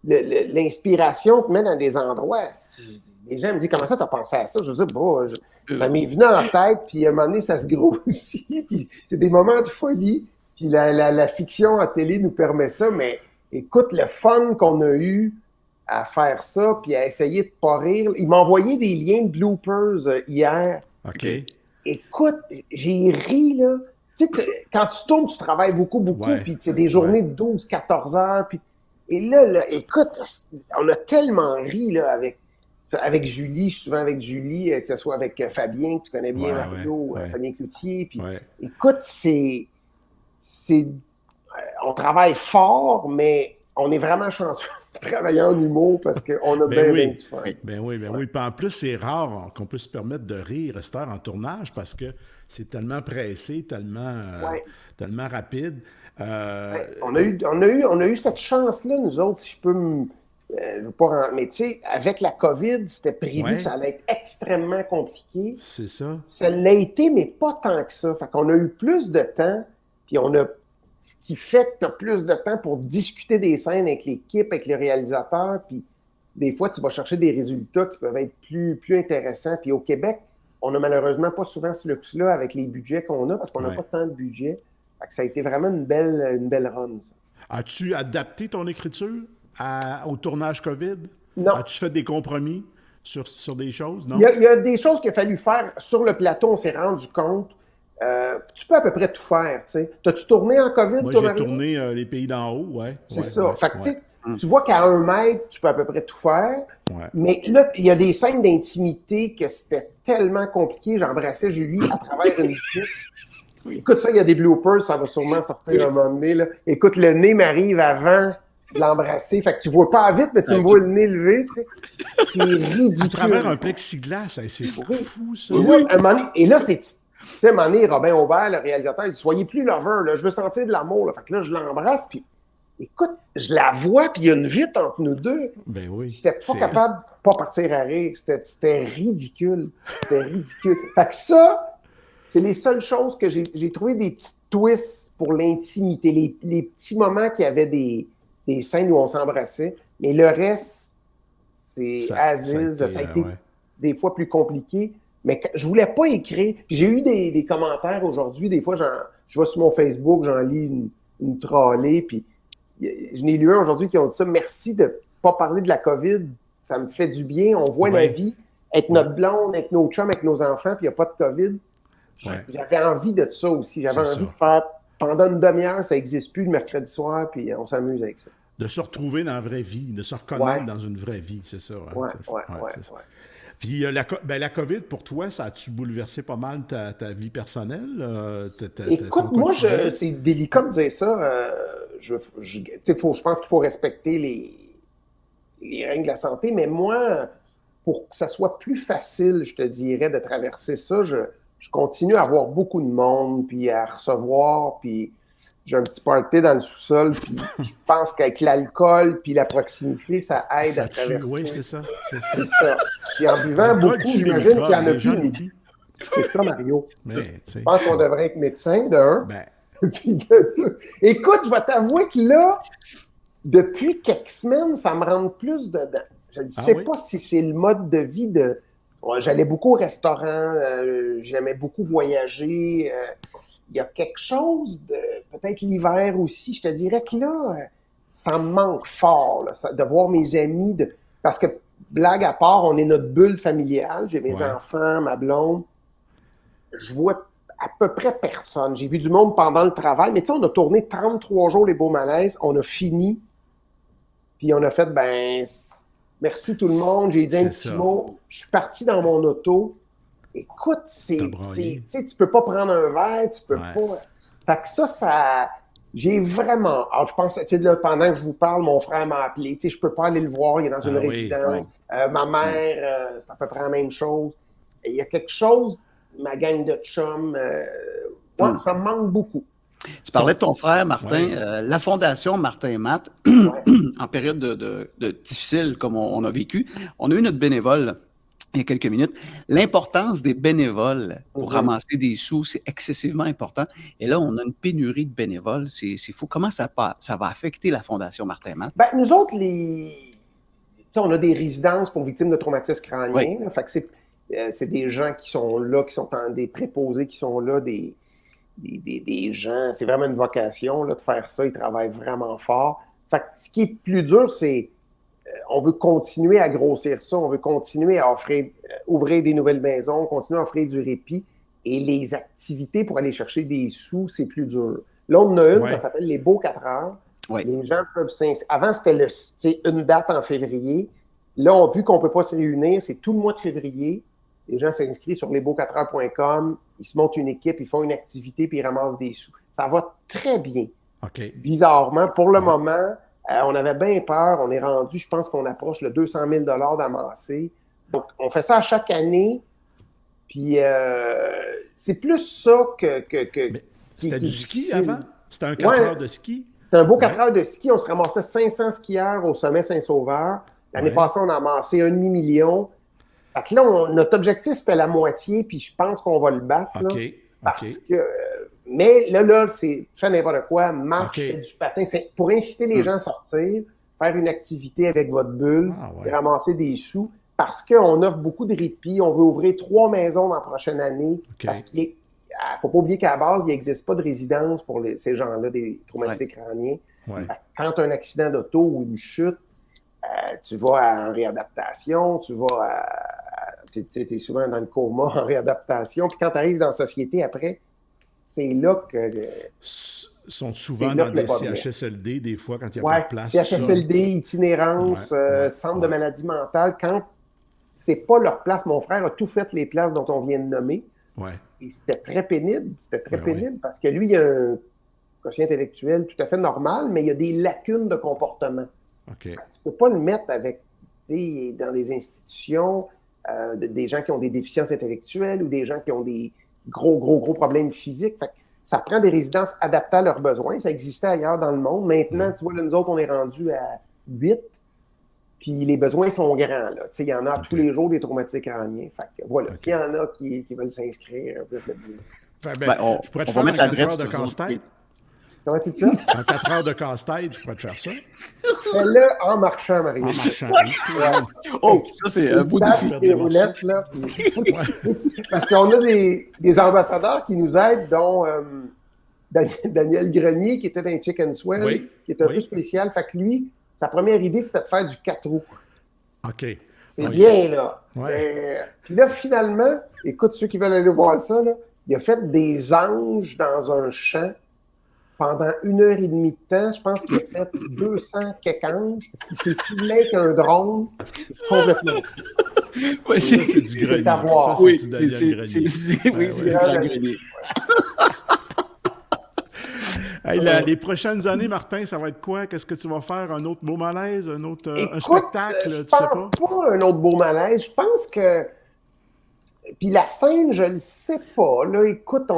l'inspiration te met dans des endroits. Les gens me disent, comment ça, t'as pensé à ça? Je dis, ça m'est venu en tête, puis à un moment donné, ça se grossit, puis c'est des moments de folie, puis la fiction à télé nous permet ça, mais écoute, le fun qu'on a eu à faire ça, puis à essayer de pas rire. Il m'a envoyé des liens de bloopers hier. OK. Écoute, j'ai ri, là. Tu sais, quand tu tournes, tu travailles beaucoup, puis c'est des journées de 12-14 heures, puis... Et là, écoute, on a tellement ri, là, avec Julie, je suis souvent avec Julie, que ce soit avec Fabien, que tu connais bien, Mario, Fabien Cloutier, puis écoute, on travaille fort, mais on est vraiment chanceux de travailler en humour parce qu'on a bien du fun. Ben oui. Puis en plus, c'est rare qu'on puisse se permettre de rire, Esther, en tournage parce que c'est tellement pressé, tellement rapide. On a eu cette chance-là, nous autres, si je peux mais tu sais, avec la COVID, c'était prévu que ça allait être extrêmement compliqué. C'est ça. Ça l'a été, mais pas tant que ça. Fait qu'on a eu plus de temps, puis ce qui fait que tu as plus de temps pour discuter des scènes avec l'équipe, avec le réalisateur, puis des fois, tu vas chercher des résultats qui peuvent être plus intéressants. Puis au Québec, on n'a malheureusement pas souvent ce luxe-là avec les budgets qu'on a, parce qu'on n'a pas tant de budget. Fait que ça a été vraiment une belle run, ça. As-tu adapté ton écriture au tournage COVID? Non. As-tu fait des compromis sur des choses? Non? Il y a des choses qu'il a fallu faire. Sur le plateau, on s'est rendu compte. Tu peux à peu près tout faire, tu sais. T'as-tu tourné en COVID, moi, toi, j'ai Mario? tourné Les Pays d'en haut, C'est ça. Fait que, tu vois qu'à 1 mètre, tu peux à peu près tout faire. Ouais. Mais là, il y a des scènes d'intimité que c'était tellement compliqué. J'embrassais Julie à travers une vitre. Écoute, ça, il y a des bloopers, ça va sûrement sortir un moment donné, là. Écoute, le nez m'arrive avant de l'embrasser. Fait que tu vois pas vite, mais tu me vois le nez levé, tu sais. C'est ridicule. À travers un plexiglas, c'est fou, ça. Et là, et là, Tu sais, à un moment donné, Robin Aubert, le réalisateur, il dit « Soyez plus lover, là, je veux sentir de l'amour. » Fait que là, je l'embrasse, puis écoute, je la vois, puis il y a une vitre entre nous deux. Ben oui. J'étais pas capable de pas partir à rire. C'était ridicule. C'était ridicule. Fait que ça, c'est les seules choses que j'ai trouvé des petits twists pour l'intimité. Les petits moments qu'il y avait des scènes où on s'embrassait. Mais le reste, c'est Aziz. Ça a été des fois plus compliqué. Mais je voulais pas écrire. Puis j'ai eu des commentaires aujourd'hui. Des fois, je vais sur mon Facebook, j'en lis une trollée. Puis je n'ai lu un aujourd'hui qui ont dit ça. Merci de ne pas parler de la COVID. Ça me fait du bien. On voit la vie avec notre blonde, avec nos chums, avec nos enfants, puis il n'y a pas de COVID. J'avais envie de ça aussi. J'avais envie de faire pendant une demi-heure, ça n'existe plus le mercredi soir, puis on s'amuse avec ça. De se retrouver dans la vraie vie, de se reconnaître dans une vraie vie, c'est ça. Ouais. Puis la COVID, pour toi, ça a-tu bouleversé pas mal ta vie personnelle? Écoute, moi, c'est délicat de dire ça. Je pense qu'il faut respecter les règles de la santé, mais moi, pour que ça soit plus facile, je te dirais, de traverser ça, je continue à avoir beaucoup de monde, puis à recevoir, puis j'ai un petit party dans le sous-sol, puis je pense qu'avec l'alcool puis la proximité, ça aide à traverser. Oui, c'est ça. C'est ça. Puis en buvant beaucoup, j'imagine qu'il n'y en a plus. C'est ça, Mario. Je pense qu'on devrait être médecin, de un. Puis de deux. Écoute, je vais t'avouer que là, depuis quelques semaines, ça me rentre plus dedans. Je ne sais pas si c'est le mode de vie de... J'allais beaucoup au restaurant, j'aimais beaucoup voyager. Il y a quelque chose de... Peut-être l'hiver aussi. Je te dirais que là, ça me manque fort là, de voir mes amis. Parce que, blague à part, on est notre bulle familiale. J'ai mes enfants, ma blonde. Je vois à peu près personne. J'ai vu du monde pendant le travail. Mais tu sais, on a tourné 33 jours les Beaux Malaises. On a fini. Puis on a fait, merci tout le monde. J'ai dit un petit mot. Je suis parti dans mon auto. Écoute, tu peux pas prendre un verre, tu peux pas. Fait que ça, j'ai vraiment. Alors, je pense, là, pendant que je vous parle, mon frère m'a appelé. Je peux pas aller le voir, il est dans une résidence. Ma mère, c'est à peu près la même chose. Il y a quelque chose, ma gang de chums, ça me manque beaucoup. Tu parlais de ton frère, Martin. La Fondation Martin et Matt, en période de difficile comme on a vécu, on a eu notre bénévole il y a quelques minutes. L'importance des bénévoles pour ramasser des sous, c'est excessivement important. Et là, on a une pénurie de bénévoles. C'est fou. Comment ça va affecter la Fondation Martin et Matt? Nous autres, on a des résidences pour victimes de traumatisme crânien. Là, fait que c'est des gens qui sont là, qui sont des préposés, qui sont là, des gens. C'est vraiment une vocation là, de faire ça. Ils travaillent vraiment fort. Fait que ce qui est plus dur, c'est on veut continuer à grossir ça, on veut continuer à ouvrir des nouvelles maisons, continuer à offrir du répit. Et les activités pour aller chercher des sous, c'est plus dur. Là, on en a une, ça s'appelle les Beaux 4 heures. Les gens peuvent s'inscrire. Avant, c'était une date en février. Là, vu qu'on ne peut pas se réunir, c'est tout le mois de février. Les gens s'inscrivent sur lesbeaux4heures.com, ils se montent une équipe, ils font une activité, puis ils ramassent des sous. Ça va très bien. Bizarrement, pour le moment... on avait bien peur. On est rendu, je pense qu'on approche le 200 000 d'amasser. Donc, on fait ça à chaque année. Puis, c'est plus ça que c'était du ski avant? C'était un 4 heures de ski? C'était un beau 4 heures de ski. On se ramassait 500 skieurs au sommet Saint-Sauveur. L'année passée, on a amassé 1,5 million. Fait que là, notre objectif, c'était la moitié. Puis, je pense qu'on va le battre. Parce que... Mais là, c'est fais n'importe quoi, marche, fais du patin. C'est pour inciter les gens à sortir, faire une activité avec votre bulle, et ramasser des sous, parce qu'on offre beaucoup de répit. On veut ouvrir 3 maisons dans la prochaine année, parce qu'il ne faut pas oublier qu'à la base, il n'existe pas de résidence pour ces gens-là, des traumatisés crâniens. Quand tu as un accident d'auto ou une chute, tu vas en réadaptation, tu es souvent dans le coma en réadaptation, puis quand tu arrives dans la société après, c'est là que... sont souvent dans des CHSLD, des fois, quand il n'y a pas de place. CHSLD, itinérance, centre de maladie mentale. Quand c'est pas leur place, mon frère a tout fait les places dont on vient de nommer. Et c'était très pénible. C'était très pénible parce que lui, il a un quotient intellectuel tout à fait normal, mais il y a des lacunes de comportement. Tu ne peux pas le mettre avec, dans des institutions, des gens qui ont des déficiences intellectuelles ou des gens qui ont des gros problèmes physiques. Fait que ça prend des résidences adaptées à leurs besoins. Ça existait ailleurs dans le monde. Maintenant, tu vois, là, nous autres, on est rendus à 8. Puis les besoins sont grands. Là. Il y en a tous les jours des traumatisés crâniens. Fait que voilà. S'il y en a qui veulent s'inscrire, vous êtes le bienvenu. Je pourrais te faire mettre en 4 heures l'adresse de sur casse-tête. Comment tu dis ça? En 4 heures de casse-tête, je pourrais te faire ça. Fais-le en marchant, Marie. En marchant. Oh, ça, c'est un beau défi. Des roulettes, là. Parce qu'on a des ambassadeurs qui nous aident, dont Daniel Grenier, qui était dans Chicken Swell, Oui, qui est un oui. peu spécial. Fait que lui, sa première idée, c'était de faire du 4 roues. OK. C'est Oui. bien, là. Ouais. Puis là, finalement, écoute, ceux qui veulent aller voir ça, là, il a fait des anges dans un champ pendant 1h30 de temps. Je pense qu'il a fait 200 quelques anges. Il s'est filmé avec un drone. C'est complètement. Ouais, Ça, c'est du grenier. C'est à voir. Ça, Oui, du Daniel Grenier. oui, c'est du ouais. grand grenier. Hey, les prochaines années, Martin, ça va être quoi? Qu'est-ce que tu vas faire? Un autre beau malaise? Un autre un Écoute, spectacle? je Tu sais pense pas un autre beau malaise. Je pense que... Puis la scène, je le sais pas. Là, écoute,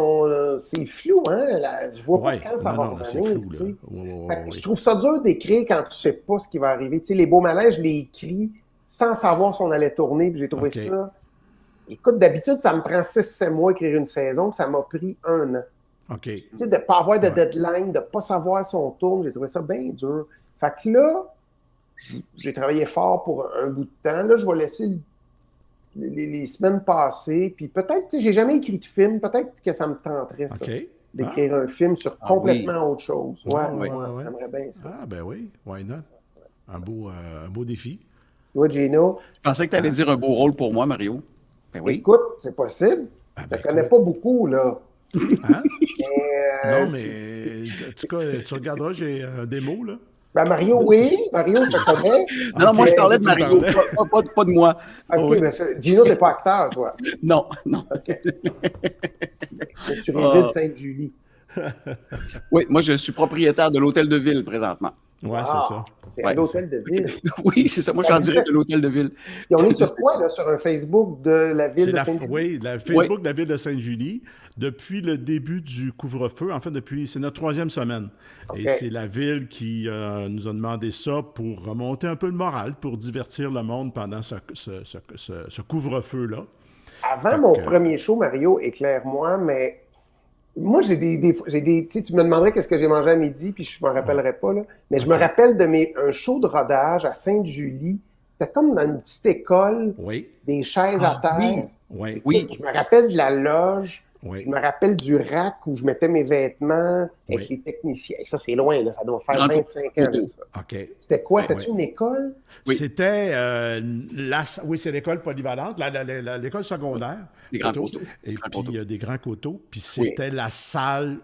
c'est flou, hein? Je vois pas Ouais. quand ça Non, va c'est revenir, flou, tu sais. là. Ouais. Fait que je trouve ça dur d'écrire quand tu sais pas ce qui va arriver. Tu sais, les beaux malaises, je les écris sans savoir si on allait tourner, puis j'ai trouvé OK. ça... Écoute, d'habitude, ça me prend 6-7 mois écrire une saison, puis ça m'a pris 1 an. OK. Tu sais, de ne pas avoir de Ouais. deadline, de ne pas savoir si on tourne, j'ai trouvé ça bien dur. Fait que là, j'ai travaillé fort pour un bout de temps. Là, je vais laisser les semaines passer, puis peut-être, tu sais, j'ai jamais écrit de film, peut-être que ça me tenterait, ça, OK. d'écrire un film sur Ah complètement autre chose. Ouais, Ouais. j'aimerais bien ça. Ah, ben oui. Why not? Un beau défi. Toi, Gino, Je pensais que tu allais dire un beau rôle pour moi, Mario. Ben oui. écoute, c'est possible. Ah, Je ben, ne connais pas beaucoup, là. Hein? Mais, Non, mais en tout cas, tu regarderas, j'ai un démo, là. Ben Mario, oui. Mario, je te connais. Non, moi, je parlais de tu Mario, parlais. pas de moi. OK, Oui. mais Gino, t'es pas acteur, toi. Non. Mais tu résides Sainte-Julie. Oui, moi, je suis propriétaire de l'hôtel de ville présentement. Ouais, Ah, c'est ça. T'es à Ouais, l'hôtel de ville. Oui, c'est ça. Moi, je suis en direct de l'hôtel de ville. Et on est sur quoi, là? Sur un Facebook de la ville C'est de Sainte-Julie? oui, la Facebook de la ville de Sainte-Julie, depuis le début du couvre-feu, en fait, c'est notre 3e semaine. OK. Et c'est la ville qui nous a demandé ça pour remonter un peu le moral, pour divertir le monde pendant ce couvre-feu-là. Avant Fait mon que- premier show, Mario, éclaire-moi, mais moi, j'ai des tu sais, tu me demanderais qu'est-ce que j'ai mangé à midi, puis je m'en rappellerai pas, là. Mais je me OK. rappelle de un show de rodage à Sainte-Julie. C'était comme dans une petite école, Oui, des chaises à terre. oui. oui, Oui. Je me rappelle de la loge. oui. Je me rappelle du rack où je mettais mes vêtements avec Oui. les techniciens. Et ça, c'est loin, là. Ça doit faire Grand 25 ans. de ça. OK. C'était quoi? Oui. C'était une école? Oui. C'était oui, c'est l'école polyvalente, l'école secondaire. Des grands plutôt. coteaux. Et Grands puis coteaux. des grands coteaux. Puis c'était la salle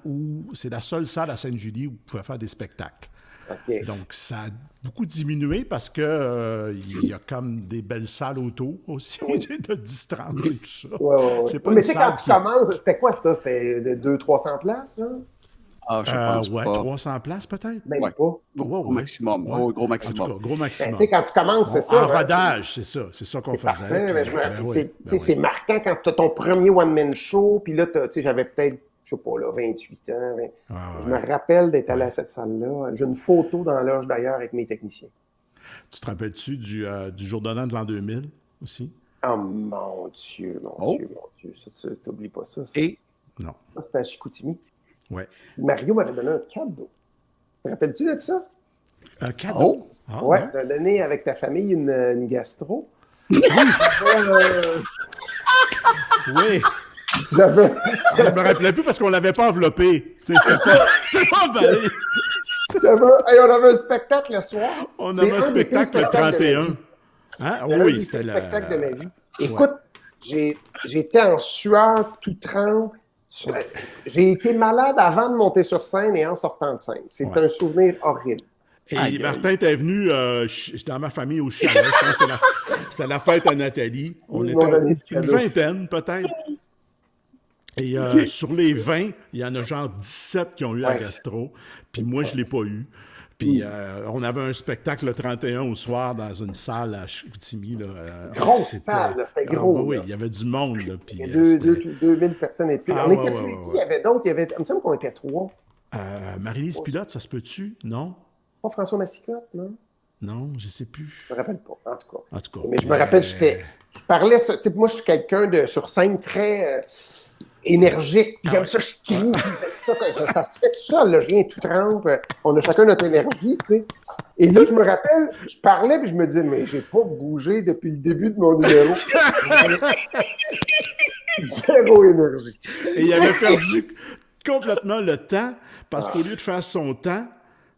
c'est la seule salle à Sainte-Julie où vous pouvez faire des spectacles. OK. Donc ça a beaucoup diminué parce que il y a comme des belles salles autour aussi de 10-30 et tout ça. Ouais. C'est pas Mais une tu sais, salle quand tu qui- commences, c'était quoi ça? C'était de 200-300 places, ça? Ah, je pense ouais, pas. 300 places peut-être. Même Ouais. pas. Gros Ouais. maximum. Ouais. Oh, gros En tout maximum. cas, gros Ben, maximum. tu sais, quand tu commences, c'est ça. En hein, rodage, c'est ça qu'on c'est faisait. parfait. Mais je me rappelle, Ben oui, tu sais, ben c'est oui. marquant quand tu as ton premier one-man show, puis là, tu sais, j'avais peut-être, je sais pas, là, 28 ans. Ah, Je ouais. me rappelle d'être allé à cette salle-là. J'ai une photo dans la loge, d'ailleurs, avec mes techniciens. Tu te rappelles-tu du jour de l'an de l'an 2000 aussi? Oh, mon Dieu, mon Oh. Dieu, mon Dieu. Ça, tu t'oublies pas ça. Et Non. Ça, c'était à Chicoutimi. Ouais. Mario m'avait donné un cadeau. Tu te rappelles-tu de ça? Un cadeau? Oh. Ah, Ouais, non? tu as donné avec ta famille une gastro. Oui. J'avais. Je me rappelais plus parce qu'on l'avait pas enveloppé. C'était pas emballé. Hey, on avait un spectacle le soir. On C'est avait un des pires spectacle le spectacles de ma 31. vie. Hein? C'est un Oui, des c'était pires le spectacles de ma vie. Écoute, j'étais en sueur, tout trempe. J'ai été malade avant de monter sur scène et en sortant de scène. C'est Ouais. un souvenir horrible. Et Aïe, Martin était venu dans ma famille au chalet. Je pense que c'est la fête à Nathalie. On Ils m'ont donné était le une cadeau. vingtaine, peut-être. Et sur les 20, il y en a genre 17 qui ont eu la Ouais. gastro. Puis moi, je ne l'ai pas eu. Puis on avait un spectacle le 31 au soir dans une salle à Chicoutimi. Grosse salle, là, c'était gros. Oui, là. il y avait du monde. Là, puis, Il y a 2000 personnes et plus. Ah, On ouais, était ouais, plus. ouais. Il y avait d'autres. Il me semble qu'on était 3. Marie-Lise Pilote, ça se peut-tu? Non? Pas François Massicotte, non? Non, je sais plus. Je me rappelle pas, en tout cas. En tout cas. Mais je me rappelle, je parlais, tu sais, moi, je suis quelqu'un sur scène très énergique. Puis comme ça, je crie. Ça se fait tout seul, là, je viens tout trempe. On a chacun notre énergie, tu sais. Et là, je me rappelle, je parlais, puis je me disais, mais j'ai pas bougé depuis le début de mon numéro. Zéro énergie. Et il avait perdu complètement le temps, parce qu'au lieu de faire son temps,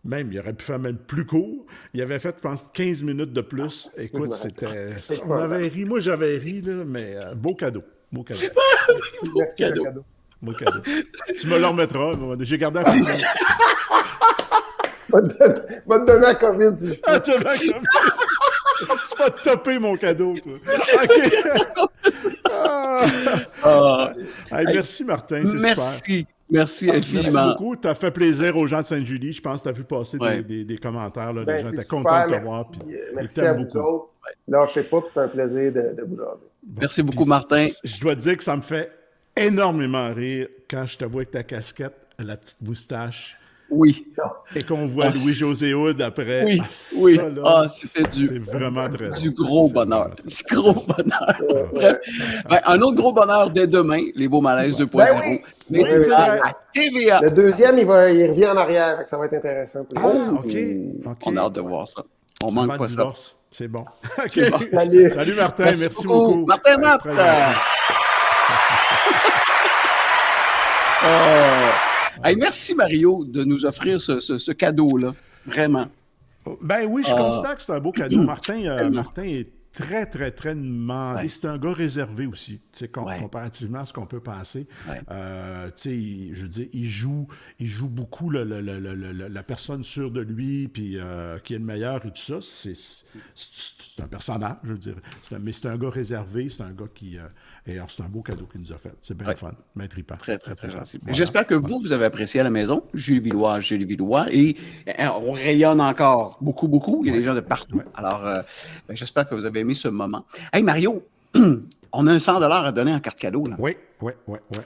même, il aurait pu faire même plus court. Il avait fait, je pense, 15 minutes de plus. Écoute, c'était... On avait ri. Moi, j'avais ri, là, mais beau cadeau. Beau cadeau. Merci, cadeau. cadeau. Beau cadeau. Tu me le remetteras. J'ai gardé la fin. Va te donner la COVID si je peux. Ah, tu vas te topper mon cadeau, toi. OK. Hey, merci, Martin. C'est super. Merci Merci infiniment. beaucoup. Tu as fait plaisir aux gens de Sainte-Julie. Je pense que tu as vu passer des commentaires. Là, les gens étaient contents de te voir. Merci à vous autres. Lâchez pas, c'est un plaisir de vous jaser. Merci beaucoup, Martin. Je dois te dire que ça me fait énormément rire quand je te vois avec ta casquette, la petite moustache. Oui. Et qu'on voit Louis-José Hood après. Oui, Ah, oui. ça, là, c'était c'est vraiment très du gros bonheur. Du gros bonheur. Bref, Ouais. un autre gros bonheur dès demain, les Beaux Malaises 2.0. Ben oui. Mais Oui, c'est c'est à vrai. TVA. Le deuxième, il revient en arrière, fait que ça va être intéressant. Pour Ah, OK. On a hâte de voir ça. On Avant manque le pas ça. divorce. C'est bon. OK. C'est bon. Salut. Salut, Martin. Merci beaucoup. beaucoup. Martin Matt. Très gentil. Hey, merci, Mario, de nous offrir ce cadeau-là. Vraiment. Ben oui, je constate que c'est un beau cadeau. Martin Tellement. est très, très, très demandé. Ouais. C'est un gars réservé aussi, tu sais, Ouais. comparativement à ce qu'on peut penser. Ouais. Tu sais, je veux dire, il joue beaucoup la personne sûre de lui, puis qui est le meilleur et tout ça. C'est un personnage, je veux dire. Mais c'est un gars réservé, c'est un gars qui... et alors, c'est un beau cadeau qu'il nous a fait. C'est bien fun, bien trippant. Très, très, très gentil. Voilà. J'espère que vous avez apprécié à la maison. Julie Villois. Et on rayonne encore beaucoup, beaucoup. Il y a des gens de partout. Ouais. Alors, j'espère que vous avez aimé ce moment. Hey, Mario, on a un 100 à donner en carte cadeau. Là. Oui.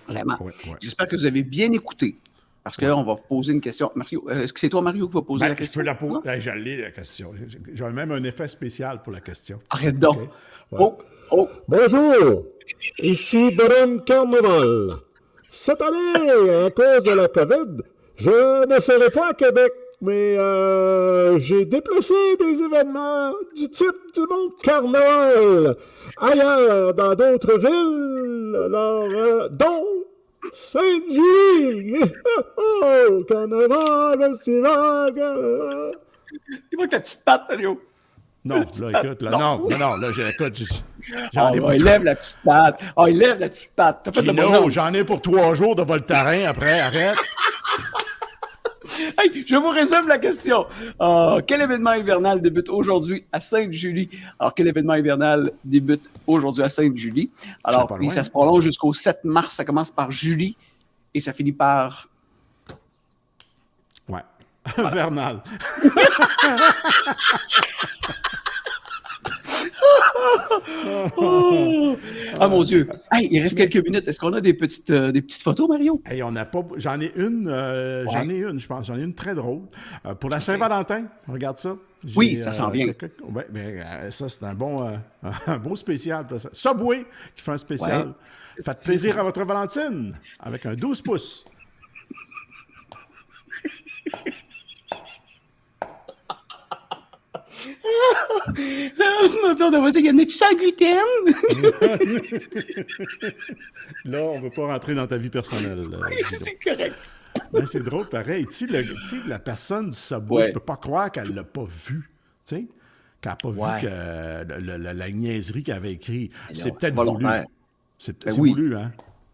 Vraiment. Ouais. J'espère que vous avez bien écouté. Parce que là, on va vous poser une question. Mario, est-ce que c'est toi, Mario, qui va poser la Ben, je question? peux la poser. Ben, je l'ai, la question. J'ai même un effet spécial pour la question. Arrête donc. Ok. Oh. Bonjour, ici Baron Carnaval. Cette année, à cause de la COVID, je ne serai pas à Québec, mais j'ai déplacé des événements du type du Mont Carnaval ailleurs, dans d'autres villes, alors, dont Sainte-Julie. Oh, Carnaval, festival, Carnaval. Il manque la petite patte, Mario. Non, là, écoute, là, non, là, écoute, j'en ai pour il lève la petite patte. Il lève la petite patte. T'as fait le bon Gino, nombre. j'en ai pour 3 jours de Voltaren après, arrête. Hey, je vous résume la question. Quel événement hivernal débute aujourd'hui à Sainte-Julie? Alors, quel événement hivernal débute aujourd'hui à Sainte-Julie? Alors, pas puis loin. ça se prolonge jusqu'au 7 mars. Ça commence par Julie et ça finit par... Ouais. Vernal. Ah, mon Dieu. Hey, il reste quelques minutes. Est-ce qu'on a des petites photos, Mario? Hey, on n'a pas. J'en ai une, je pense. J'en ai une très drôle. Pour la Saint-Valentin, regarde ça. Oui, ça s'en vient. Ouais, ben, ça, c'est un beau spécial. Subway qui fait un spécial. Ouais. Faites plaisir à votre Valentine avec un 12 pouces. Ma blonde va dire, y en a-tu sans gluten? Là, on ne veut pas rentrer dans ta vie personnelle. Guido. C'est correct. Mais c'est drôle, pareil. Tu sais, la personne du Subway, Ouais. je peux pas croire qu'elle l'a pas vu. Tu sais, qu'elle n'a pas Ouais. vu que la niaiserie qu'elle avait écrite. C'est non, peut-être c'est voulu. volontaire. C'est Ben oui. voulu, hein?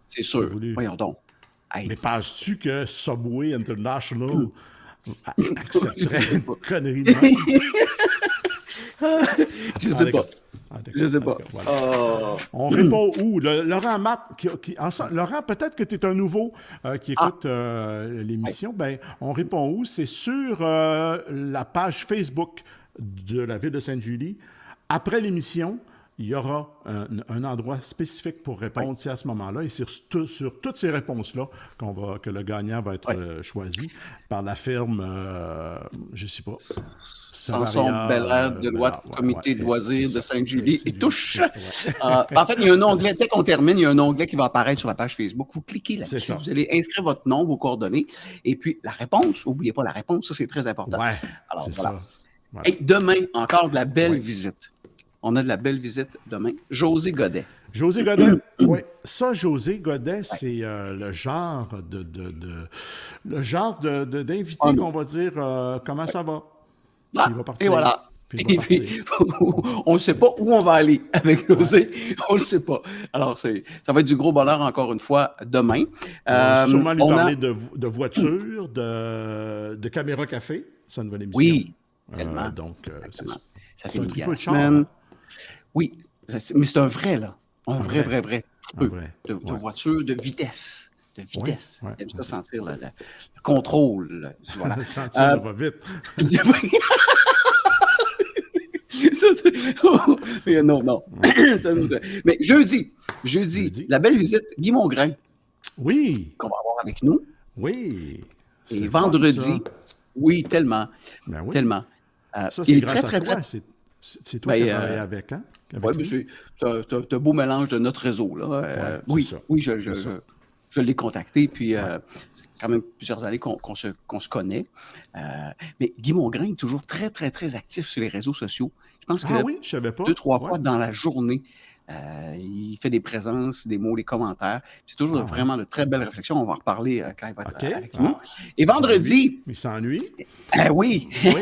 C'est sûr. voulu. Voyons donc. Hey. Mais penses-tu que Subway International accepterait une connerie de même? Je sais pas. Ah, d'accord. Je sais pas. Voilà. Oh. On répond où? Laurent Matt, Laurent, peut-être que tu es un nouveau qui écoute l'émission. Ben, on répond où? C'est sur la page Facebook de la ville de Sainte-Julie. Après l'émission, il y aura un endroit spécifique pour répondre. C'est à ce moment-là. Et c'est sur toutes ces réponses-là que le gagnant va être choisi par la firme, je ne sais pas. Sanson Bel-Air de loi de comité de loisirs de Sainte-Julie et touche. Ouais. En fait, il y a un onglet, dès qu'on termine, il y a un onglet qui va apparaître sur la page Facebook. Vous cliquez C'est là-dessus, ça. vous allez inscrire votre nom, vos coordonnées, et puis la réponse, n'oubliez pas la réponse, ça c'est très important. Ouais, Alors c'est voilà. ça. Voilà. Et demain, encore de la belle visite. On a de la belle visite demain. José Godet. José Godet, oui. Ça, José Godet, c'est le genre d'invité Oh non. qu'on va dire comment ça va. Ah, Il va partir. et voilà. Puis il Et va puis, partir. on ne sait pas où on va aller avec José. On ne le sait pas. Alors, ça va être du gros bonheur encore une fois demain. On va sûrement lui on a- parler de voitures, de caméra café, sa nouvelle émission. Oui, tellement. Donc, c'est Tellement. ça. Ça C'est fait un une tripeux bien de char, semaine. hein? Oui, mais c'est un vrai, là. Un vrai vrai. tripeux vrai. de Ouais. voiture, de vitesse. De vitesse. Ouais, J'aime ça ouais. sentir le contrôle. Là. Voilà. Sentir, ça va vite. Ça, mais non. Mais jeudi, la belle visite, Guy Mongrain, Oui, qu'on va avoir avec nous. oui. C'est Et le fun, vendredi, ça. oui, tellement. Ben oui. Tellement. Ça, il c'est est grâce très, à très, toi. très. C'est toi Ben, qui as travaillé avec, hein? Avec Oui, lui? c'est un beau mélange de notre réseau. Là. Ouais, Oui, c'est ça. oui, C'est ça. je l'ai contacté, puis c'est quand même plusieurs années qu'on se connaît. Mais Guy Mongrain est toujours très, très, très actif sur les réseaux sociaux. Je pense que Ah oui, je savais pas. 2-3 Ouais. fois dans la journée, il fait des présences, des mots, des commentaires. C'est toujours vraiment de très belles réflexions. On va en reparler quand il va être OK. avec nous. Et vendredi, Il s'ennuie. oui. Oui.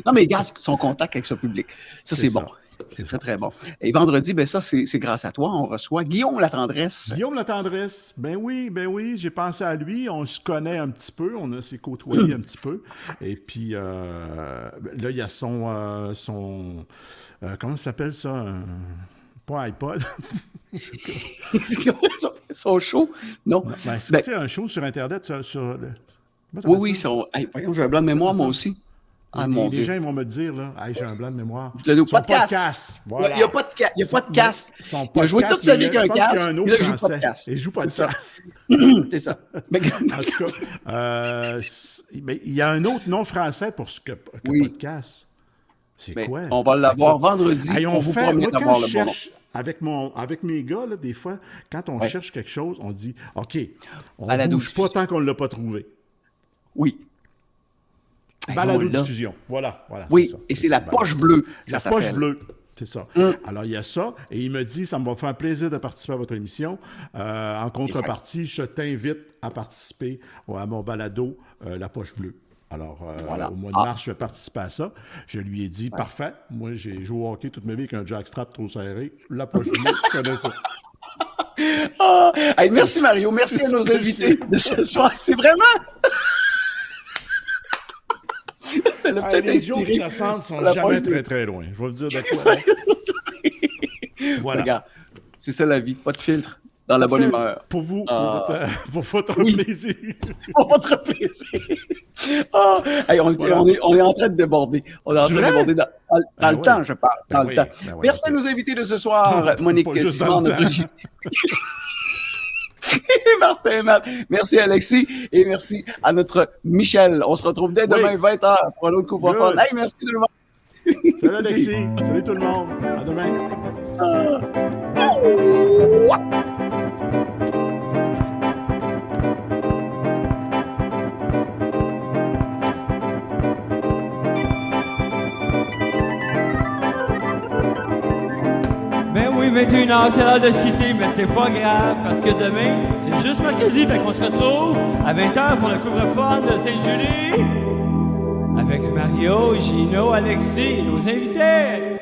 Non, mais il garde son contact avec son public. Ça, c'est bon. ça. C'est ça, très, très bon. c'est ça. Et vendredi, ben ça, c'est grâce à toi. On reçoit Guillaume Latendresse. Guillaume Latendresse, ben oui, j'ai pensé à lui, on se connaît un petit peu, on s'est côtoyé un petit peu, et puis là, il y a son comment ça s'appelle ça? Pas iPod. Son show? Non. Ben, c'est Ben, tu sais, un show sur Internet, sur le... oui, voyons, j'ai un blanc de mémoire, moi aussi. Ah, mon les Dieu. gens ils vont me dire, là, hey, j'ai un blanc de mémoire. Dites-le nous, Son podcast. Voilà. Il n'y a pas de casque. Son Il a joué toute sa vie avec un casque. Il y a un puis autre là, il joue français. podcast. Il joue pas de C'est ça. casque. C'est ça. Mais, En tout cas, mais il y a un autre nom français pour ce que Oui. podcast. C'est mais quoi? on va l'avoir vendredi. Hey, on vous fait, promet moi, quand d'avoir je le bon nom. cherche avec mes gars, là, des fois, quand on cherche quelque chose, on dit OK, on À la ne bouge pas douce. tant qu'on ne l'a pas trouvé. Oui. Balado on l'a. diffusion. Voilà. Oui, ça. et c'est la balado. poche bleue. La ça poche s'appelle. bleue. C'est ça. Alors, il y a ça. Et il me dit, ça me va faire plaisir de participer à votre émission. En contrepartie, je t'invite à participer à mon balado, La Poche Bleue. Alors, Voilà. au mois de mars, je vais participer à ça. Je lui ai dit, parfait. Moi, j'ai joué au hockey toute ma vie avec un jackstrap trop serré. La Poche Bleue, je connais ça. Ah, hey, merci Mario, merci à nos invités de ce soir. C'est vraiment. Ça l'a peut-être Les jokes inspiré. innocentes sont La jamais poche bleue. très, très loin. Je vais vous dire de quoi. Voilà. Regarde, c'est ça la vie, pas de filtre, dans la bonne humeur. Pour vous, pour votre Oui. plaisir. Pour votre plaisir. Ah, hey, on est en train de déborder. On est en train de vrai? déborder dans le oui. temps, je parle. Dans Ben le oui, temps. ben oui, Merci ok. à nos invités de ce soir, Monique Pas juste Simon, dans le notre temps. et Martin Matt. Merci Alexis et merci à notre Michel. On se retrouve dès demain 20h pour un autre couvre-feu. Good. Hey, merci tout le monde. Salut Alexis. Salut tout le monde. À demain. Ben oui, 21h, c'est l'heure de se quitter, mais c'est pas grave, parce que demain, c'est juste mercredi, fait qu'on se retrouve à 20h pour le couvre-feu de Sainte-Julie, avec Mario, Gino, Alexis et nos invités.